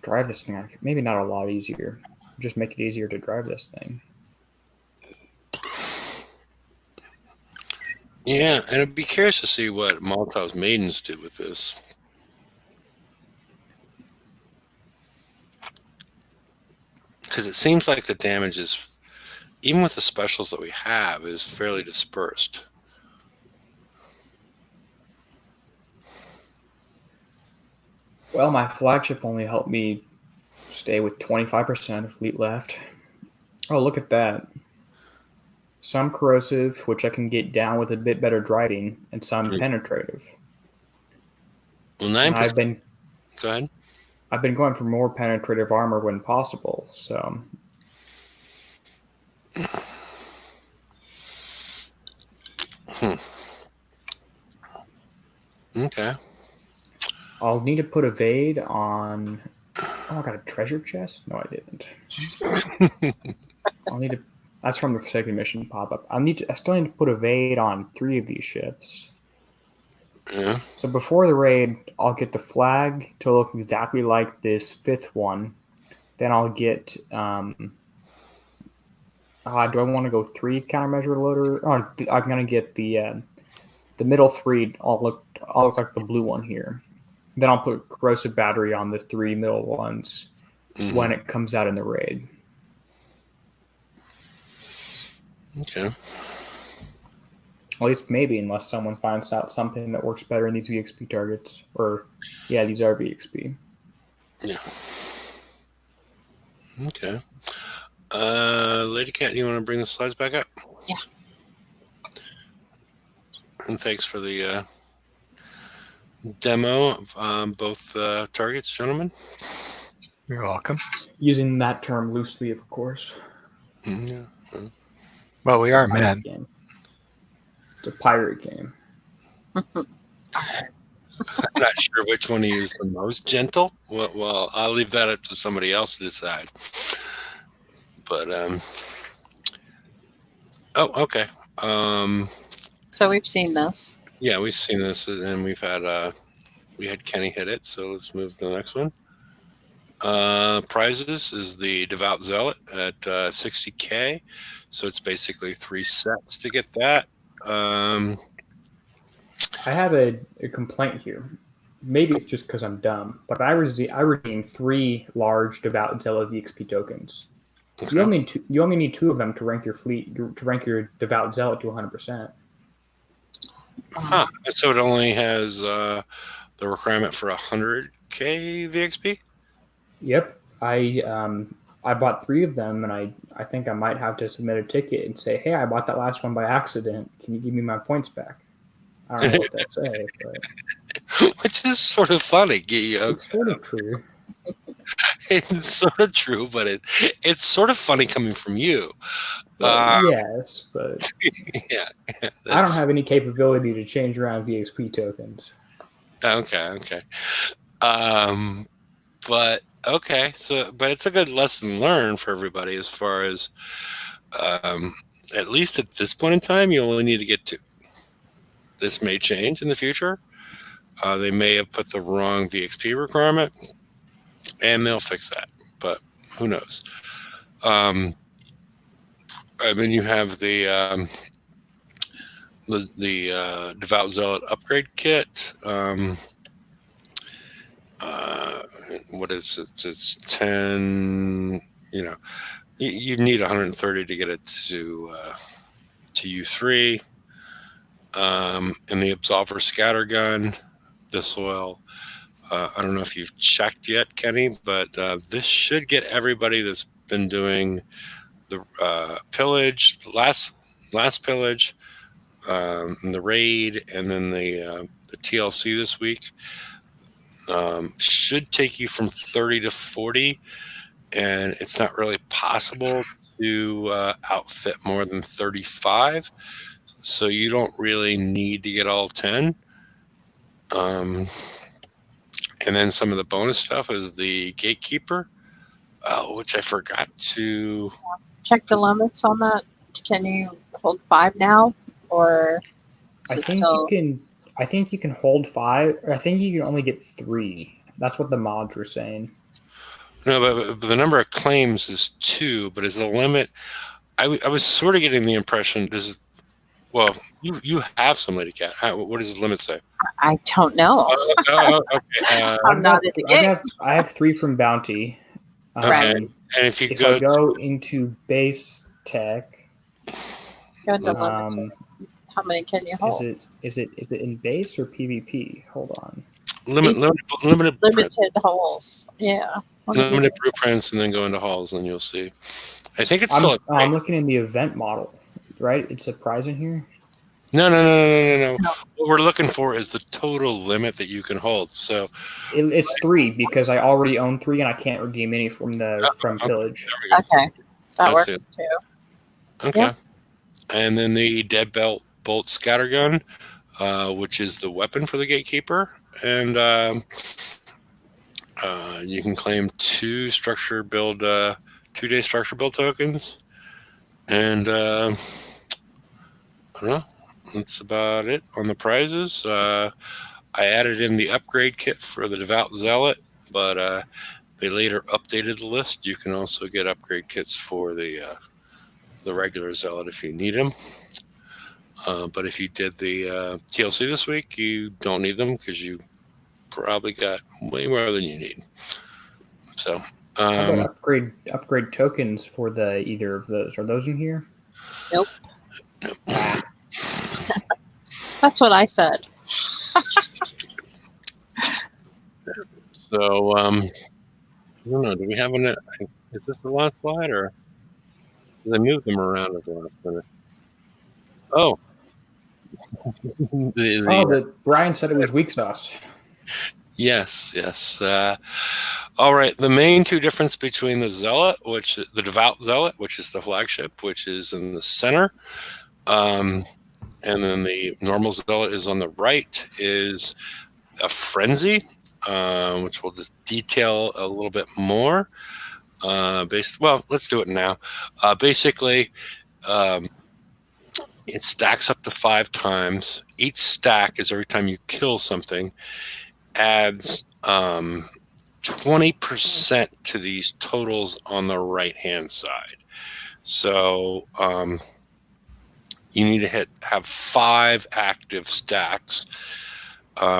drive this thing. Maybe not a lot easier. Just make it easier to drive this thing. Yeah, and I'd be curious to see what Molotov's maidens did with this. Because it seems like the damage is, even with the specials that we have, is fairly dispersed. Well, my flagship only helped me stay with 25% of the fleet left. Oh, look at that. Some corrosive, which I can get down with a bit better driving, and some penetrative. Well, 9%. I've been Go ahead. I've been going for more penetrative armor when possible, so. Okay. I'll need to put evade on. Oh, I got a treasure chest? No, I didn't. I'll need to. That's from the second mission pop up. I still need to put evade on 3 of these ships. Yeah. So before the raid, I'll get the flag to look exactly like this 5th one. Then I'll get. Do I want to go 3 countermeasure loader? Oh, I'm gonna get the middle 3. I'll look like the blue one here. Then I'll put corrosive battery on the 3 middle ones when it comes out in the raid. Okay. At least maybe, unless someone finds out something that works better in these VXP targets. Or, yeah, these are VXP. Yeah. Okay. Lady Cat, you want to bring the slides back up? Yeah. And thanks for the demo of both targets, gentlemen. You're welcome. Using that term loosely, of course. Yeah. Well, we are men. Game. It's a pirate game. I'm not sure which one to use the most. Gentle? Well, I'll leave that up to somebody else to decide. But, oh, okay. So we've seen this. Yeah, we've seen this, and we had Kenny hit it, so let's move to the next one. Prizes is the Devout Zealot at 60K, so it's basically 3 sets to get that. I have a complaint here. Maybe it's just because I'm dumb, but I redeemed 3 large Devout Zealot VXP tokens. Okay. You only need 2 of them to rank your fleet, to rank your Devout Zealot to 100%. Huh. So it only has the requirement for 100K VXP? Yep. I bought 3 of them, and I think I might have to submit a ticket and say, hey, I bought that last one by accident. Can you give me my points back? I don't know what that says, but which is sort of funny. It's sort of true. It's sort of true, but it's sort of funny coming from you. Yes, but yeah, I don't have any capability to change around VXP tokens. Okay. But okay, but it's a good lesson learned for everybody as far as at least at this point in time, you only need to get 2. This may change in the future. They may have put the wrong VXP requirement, and they'll fix that. But who knows? And then you have the Devout Zealot upgrade kit. What is it? It's 10. You know, you need 130 to get it to U3. And the Absolver Scattergun. This will. I don't know if you've checked yet, Kenny, but this should get everybody that's been doing the pillage, last pillage, the raid, and then the TLC this week. Should take you from 30 to 40, and it's not really possible to outfit more than 35, so you don't really need to get all 10. And then some of the bonus stuff is the gatekeeper, which I forgot to Check the limits on that. Can you hold 5 now, or is it still? I think you can hold 5, or I think you can only get 3. That's what the mods were saying. No, but the number of claims is 2, but is the limit? I was sort of getting the impression this is. Well, you have somebody, Cat. What does the limit say? I don't know. Okay. I'm not at the game. I have 3 from Bounty. Right. And if If I go into base tech, Go to limit. How many can you hold? is it in base or PvP? Hold on. limited Limited holes. Yeah. limited blueprints, and then go into halls, and you'll see. I think it's still. I'm looking in the event model, right? It's a prize in here. No. What we're looking for is the total limit that you can hold. So It's 3 because I already own 3 and I can't redeem any from Pillage. Okay. That works it. too. Okay. Yeah. And then the Devout bolt scattergun, which is the weapon for the gatekeeper, and you can claim 2 structure build, 2-day structure build tokens, and I don't know. That's about it on the prizes. I added in the upgrade kit for the Devout Zealot, but they later updated the list. You can also get upgrade kits for the regular Zealot if you need them. But if you did the TLC this week, you don't need them because you probably got way more than you need. So How about upgrade tokens for either of those? Are those in here? Nope. That's what I said. So I don't know. Do we have an? Is this the last slide, or did they move them around at the last minute? Oh. Brian said it was weak sauce. Yes. All right. The main 2 difference between the Zealot, the Devout Zealot, which is the flagship, which is in the center, and then the normal Zealot is on the right, is a frenzy, which we'll just detail a little bit more. Well, let's do it now. Basically, it stacks up to 5 times. Each stack is every time you kill something, adds 20% to these totals on the right-hand side. So you need to have 5 active stacks,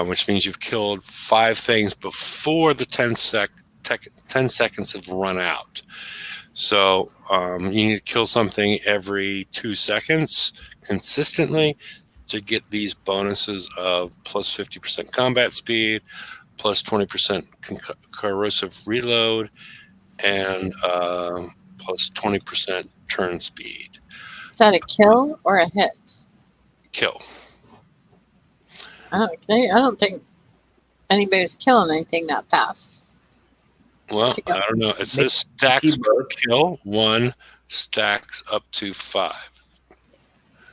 which means you've killed 5 things before the 10 seconds have run out. So you need to kill something every 2 seconds consistently to get these bonuses of plus 50% combat speed, plus 20% corrosive reload, and plus 20% turn speed. Is that a kill or a hit? Kill. I don't think anybody's killing anything that fast. Well, I don't know. It says stacks per kill. 1 stacks up to 5.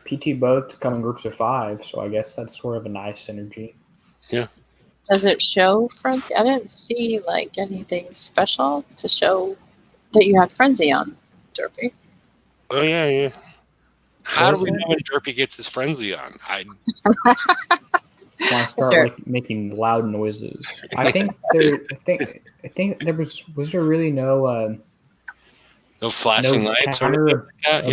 PT boats come in groups of 5, so I guess that's sort of a nice synergy. Yeah. Does it show frenzy? I didn't see like anything special to show that you had frenzy on, Derpy. Oh yeah. How do we know when Derpy gets his frenzy on? I want to start making loud noises. I think there was there really no flashing lights counter or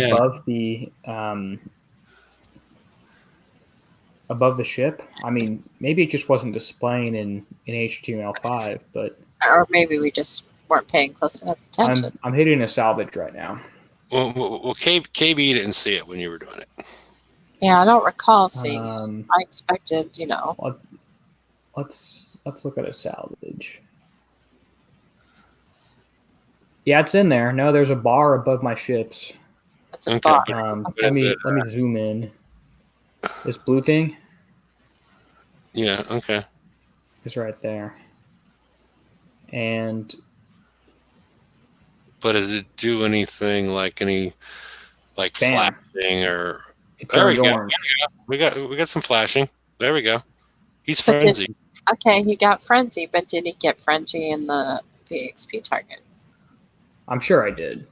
above the ship. I mean, maybe it just wasn't displaying in HTML5, but or maybe we just weren't paying close enough attention. I'm hitting a salvage right now. Well, KB didn't see it when you were doing it. Yeah, I don't recall seeing it. I expected, Let's look at a salvage. Yeah, it's in there. No, there's a bar above my ships. It's a Okay. bar. Let is me it? let me zoom in. This blue thing Yeah. Okay. is right there, and But does it do anything like any like bam, flashing or? it There we turned go. orange. We got some flashing. There we go. He's But did- frenzied. Okay, he got frenzy, but did he get frenzy in the VXP target? I'm sure I did,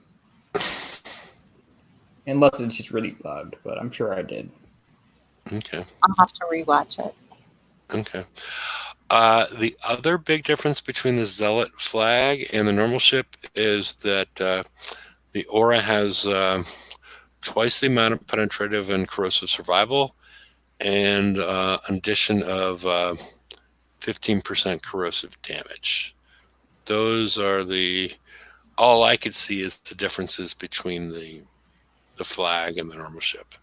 unless it's just really bugged. But I'm sure I did. Okay. I'll have to rewatch it. Okay. The other big difference between the zealot flag and the normal ship is that the aura has twice the amount of penetrative and corrosive survival, and an addition of 15% corrosive damage. Those are all I could see is the differences between the flag and the normal ship.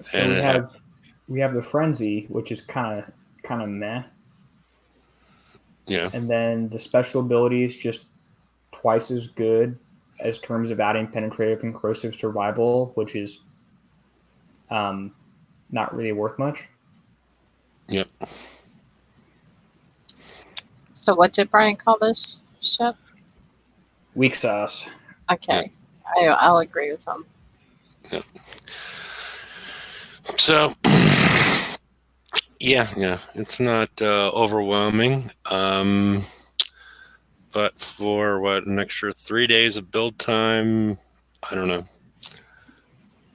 So And we have the frenzy, which is kind of meh, yeah, and then the special ability is just twice as good as terms of adding penetrative and corrosive survival, which is not really worth much. yep. So what did Brian call this ship? Weak sauce. Okay, I'll agree with him. So, yeah, it's not overwhelming. But for an extra 3 days of build time, I don't know.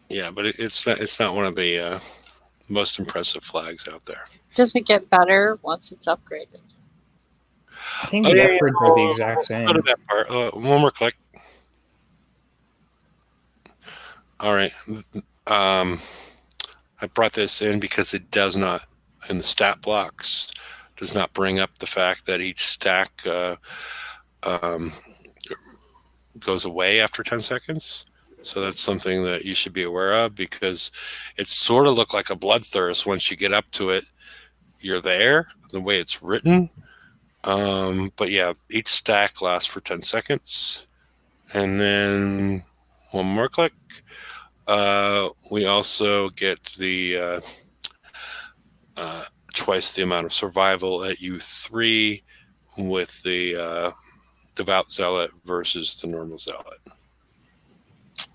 Yeah, but it's not one of the most impressive flags out there. Does it get better once it's upgraded? I think the upgrades are the exact same. Go to that part. One more click. All right. I brought this in because it does not, in the stat blocks, does not bring up the fact that each stack goes away after 10 seconds. So that's something that you should be aware of, because it sort of looked like a bloodthirst. Once you get up to it, you're there, the way it's written. But yeah, each stack lasts for 10 seconds. And then one more click. We also get the twice the amount of survival at U3 with the Devout Zealot versus the normal Zealot.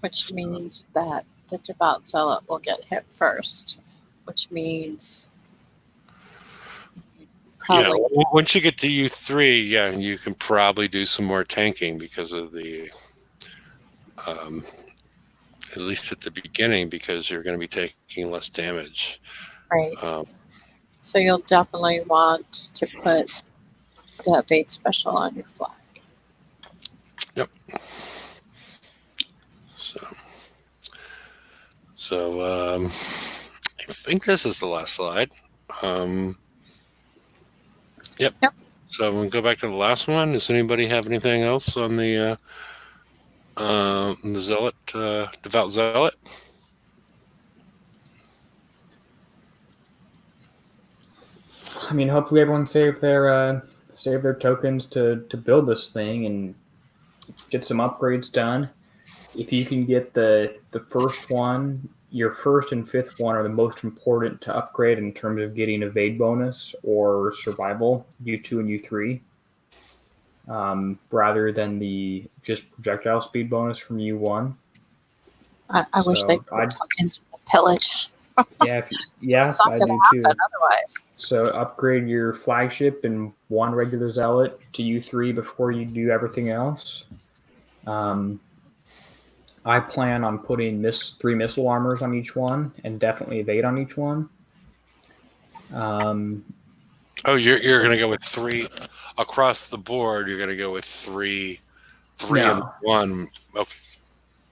Which means that the Devout Zealot will get hit first, which means probably Once you get to U3, yeah, you can probably do some more tanking because of the, at least at the beginning, because you're going to be taking less damage. right. So you'll definitely want to put the evade special on your flag. Yep. So I think this is the last slide. Yep. So we'll go back to the last one. Does anybody have anything else on the Zealot, Devout Zealot? I mean, hopefully everyone saved their tokens to build this thing and get some upgrades done. If you can get the first one, your first and fifth one are the most important to upgrade in terms of getting evade bonus or survival, U2 and U3, rather than the just projectile speed bonus from U1. I wish they put tokens in the pillage. Yeah, It's not I going do to too. happen otherwise. So upgrade your flagship and one regular zealot to U3 before you do everything else. I plan on putting 3 missile armors on each one and definitely evade on each one. You're going to go with 3 across the board. You're going to go with 3 and 1. Okay.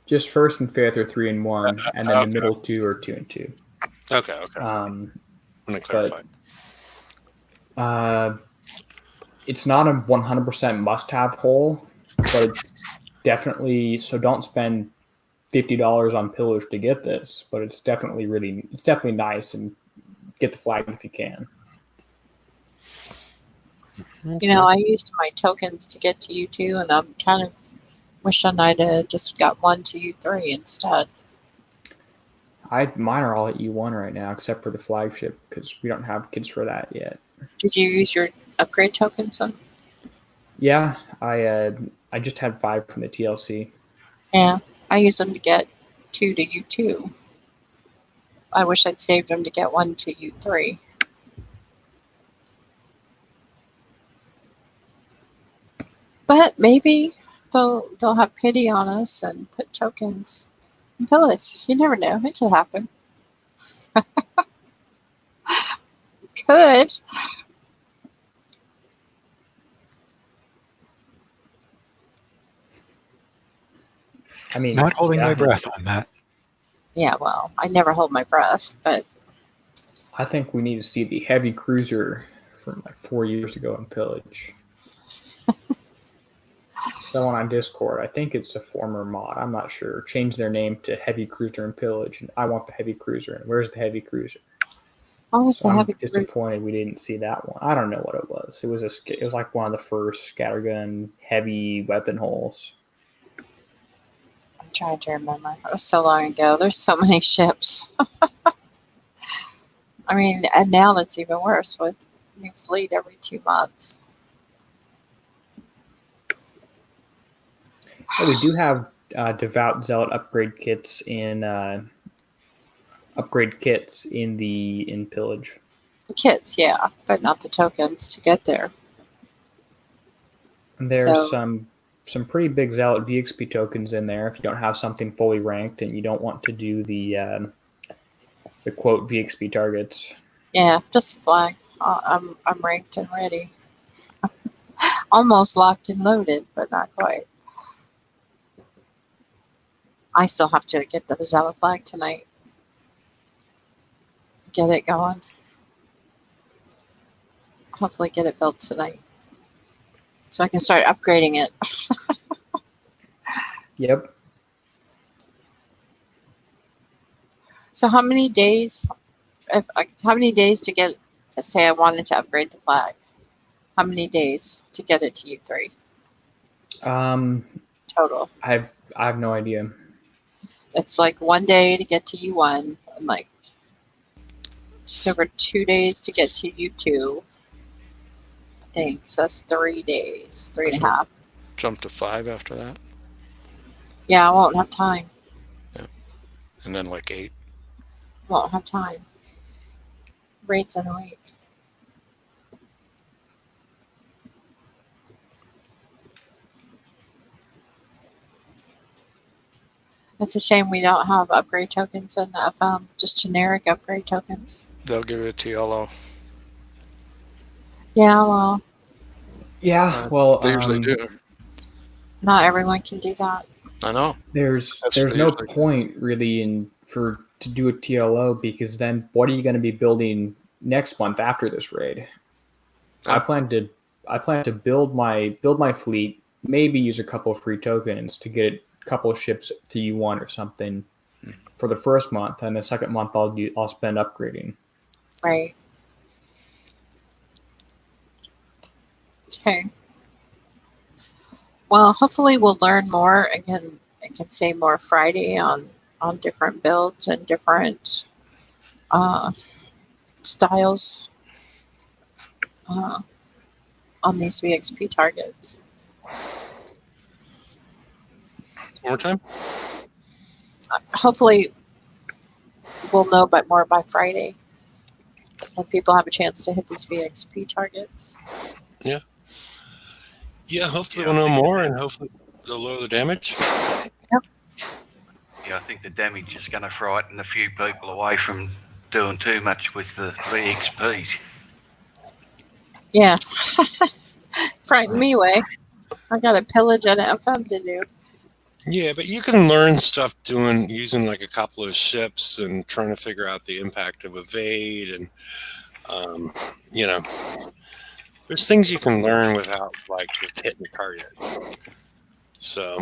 Just first and fifth are 3 and 1, and then the middle 2 are 2 and 2. Okay. I'm going to clarify. It's not a 100% must-have hole, but it's definitely, so don't spend $50 on Pillage to get this, but it's definitely nice, and get the flag if you can. You know, I used my tokens to get to U2, and I'm kind of Wishing I'd just got 1 to U3 instead. Mine are all at U1 right now, except for the flagship, because we don't have kids for that yet. Did you use your upgrade tokens on? Yeah, I just had 5 from the TLC. Yeah, I use them to get 2 to U2. I wish I'd saved them to get 1 to U3. But maybe they'll have pity on us and put tokens in Pillage. You never know. It could happen. Could. I mean, Not holding yeah, my breath on that. Yeah, well, I never hold my breath, but I think we need to see the heavy cruiser from like 4 years ago in Pillage. Someone on Discord, I think it's a former mod, I'm not sure, changed their name to Heavy Cruiser in Pillage, and I want the Heavy Cruiser. And where's the Heavy Cruiser? what was the I'm heavy cruiser? disappointed we didn't see that one. I don't know what it was. It was like one of the first scattergun heavy weapon holes. I'm trying to remember. It was so long ago. There's so many ships. I mean, and now that's even worse with new fleet every 2 months. Yeah, we do have Devout Zealot upgrade kits in Pillage. The kits, yeah, but not the tokens to get there. And there's So- some pretty big Zealot VXP tokens in there if you don't have something fully ranked and you don't want to do the quote VXP targets. Yeah, just the flag. I'm ranked and ready. Almost locked and loaded, but not quite. I still have to get the Zealot flag tonight. Get it going. Hopefully get it built tonight. So I can start upgrading it. Yep. So how many days to get, say I wanted to upgrade the flag? How many days to get it to U3 total? I have no idea. It's like 1 day to get to U1 and like just over 2 days to get to U2. I think so. That's 3 days, 3.5. Jump to 5 after that, Yeah, I won't have time. and then like 8. Won't have time. Rates in a week. It's a shame we don't have upgrade tokens in the FM, just generic upgrade tokens. They'll give you a TLO. Yeah, well, Yeah, well, They usually do. not everyone can do that. I know. there's That's what they no usually do. point really to do a TLO because then what are you going to be building next month after this raid? I Yeah. plan to build my fleet, maybe use a couple of free tokens to get a couple of ships to U1 or something for the first month, and the second month I'll spend upgrading. Right. Okay. Well, hopefully we'll learn more. Again, I can say more Friday on different builds and different styles on these VXP targets. One more time. Hopefully we'll know more by Friday when people have a chance to hit these VXP targets. Yeah, hopefully Yeah, we'll know I think more, and hopefully they'll lower the damage. Yeah, I think the damage is going to frighten a few people away from doing too much with the VXP. Yeah. Frighten me away. I got a Pillage and an FM to do. Yeah, but you can learn stuff using like a couple of ships and trying to figure out the impact of evade, and there's things you can learn without like just hitting the target. So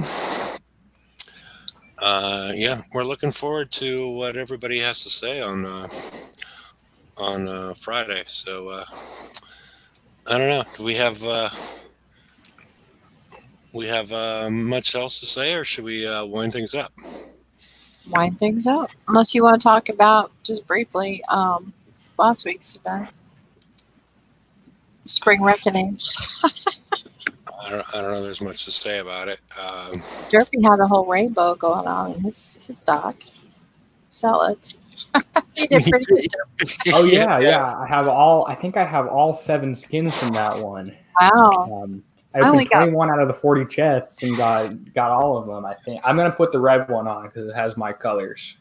yeah, we're looking forward to what everybody has to say on Friday. So I don't know. Do we have we have much else to say, or should we wind things up? Wind things up. Unless you want to talk about, just briefly, last week's event. Spring Reckoning. I don't know. There's much to say about it. Jerpy had a whole rainbow going on in his dock. Zealots. He did pretty good. Oh yeah. I think I have all 7 skins from that one. Wow. I only opened got- 21 out of the 40 chests and got all of them. I think I'm gonna put the red one on because it has my colors.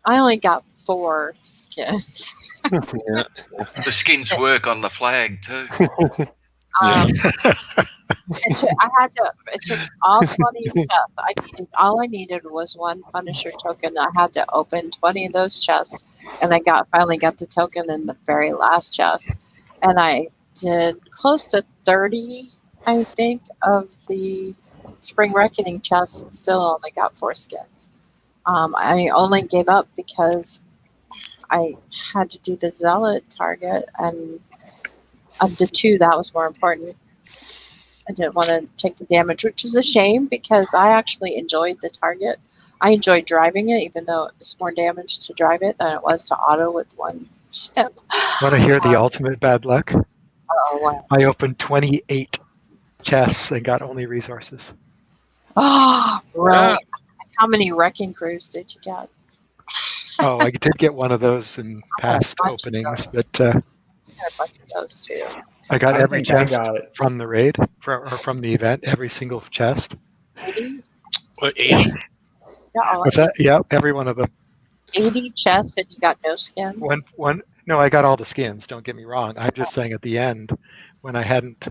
I only got 4 skins. Yeah. The skins work on the flag too. It took all 20 chests. All I needed was one Punisher token. I had to open 20 of those chests, and I finally got the token in the very last chest. And I did close to 30, I think, of the Spring Reckoning chests, and still only got 4 skins. I only gave up because I had to do the zealot target, and of the 2, that was more important. I didn't want to take the damage, which is a shame because I actually enjoyed the target. I enjoyed driving it, even though it was more damage to drive it than it was to auto with one ship. Want to hear the ultimate bad luck? Oh, wow. I opened 28 chests and got only resources. Oh, right. How many wrecking crews did you get? Oh, I did get one of those in past bunch of openings, those. but I had a bunch of those too. I got every think I chest got from the raid, or from the event, every single chest. 80? What, 80? Yeah, What's that? Yeah, every one of them. 80 chests and you got no skins? No, I got all the skins, don't get me wrong. I'm just saying at the end, when I hadn't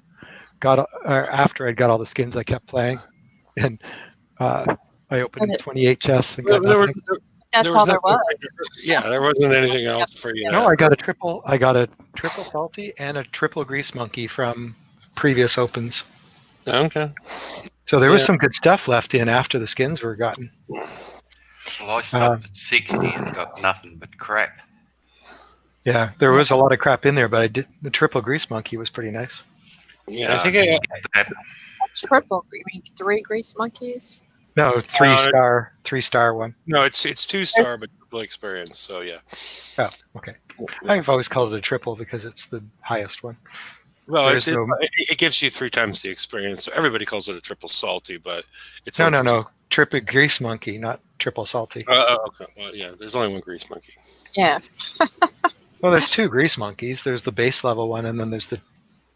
got, or after I'd got all the skins, I kept playing. And I opened 28 chests and got nothing. That's all there was. Yeah, there wasn't anything else for you. No, I got a triple salty and a triple grease monkey from previous opens. Okay. So there was some good stuff left in after the skins were gotten. Well, I stopped at 60 and got nothing but crap. Yeah, there was a lot of crap in there, but the triple grease monkey was pretty nice. Yeah, I think I got that. Triple, you mean 3 grease monkeys? No, three star one. no. It's 2-star, but triple experience. So yeah. Oh, okay. I've always called it a triple because it's the highest one. Well, There's it gives you 3 times the experience. So everybody calls it a triple salty, but it's No. Triple grease monkey, not triple salty. Okay. Well, yeah. There's only one grease monkey. Yeah. Well, there's 2 grease monkeys. There's the base level one, and then there's the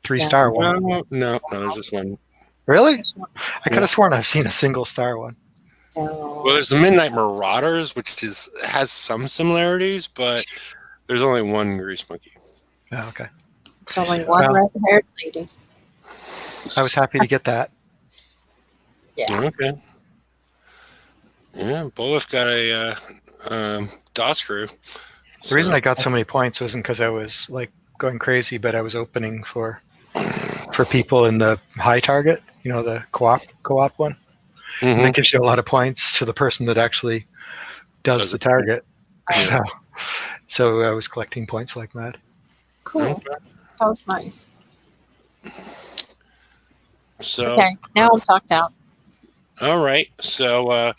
3-star one. No. There's just one. Really? I could have sworn I've seen a single star one. So, Well, there's the Midnight Marauders, which has some similarities, but there's only one grease monkey. Oh, okay. there's only one Well- red-haired lady. I was happy to get that. Yeah. Okay. Yeah, both got a DOS crew. The reason I got so many points wasn't because I was like going crazy, but I was opening for people in the high target, the co-op one. Mhm. That gives you a lot of points to the person that actually does the target. Yeah. So I was collecting points like that. Cool. Okay. That was nice. So, Okay, now I'm talked out. all right. So,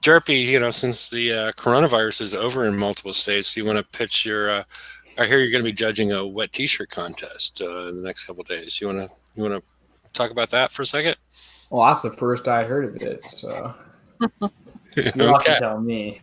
Derpy, since the coronavirus is over in multiple states, do you want to pitch your? I hear you're going to be judging a wet T-shirt contest in the next couple of days. You want to talk about that for a second? Well, that's the first I heard of it, so you'll have to tell me.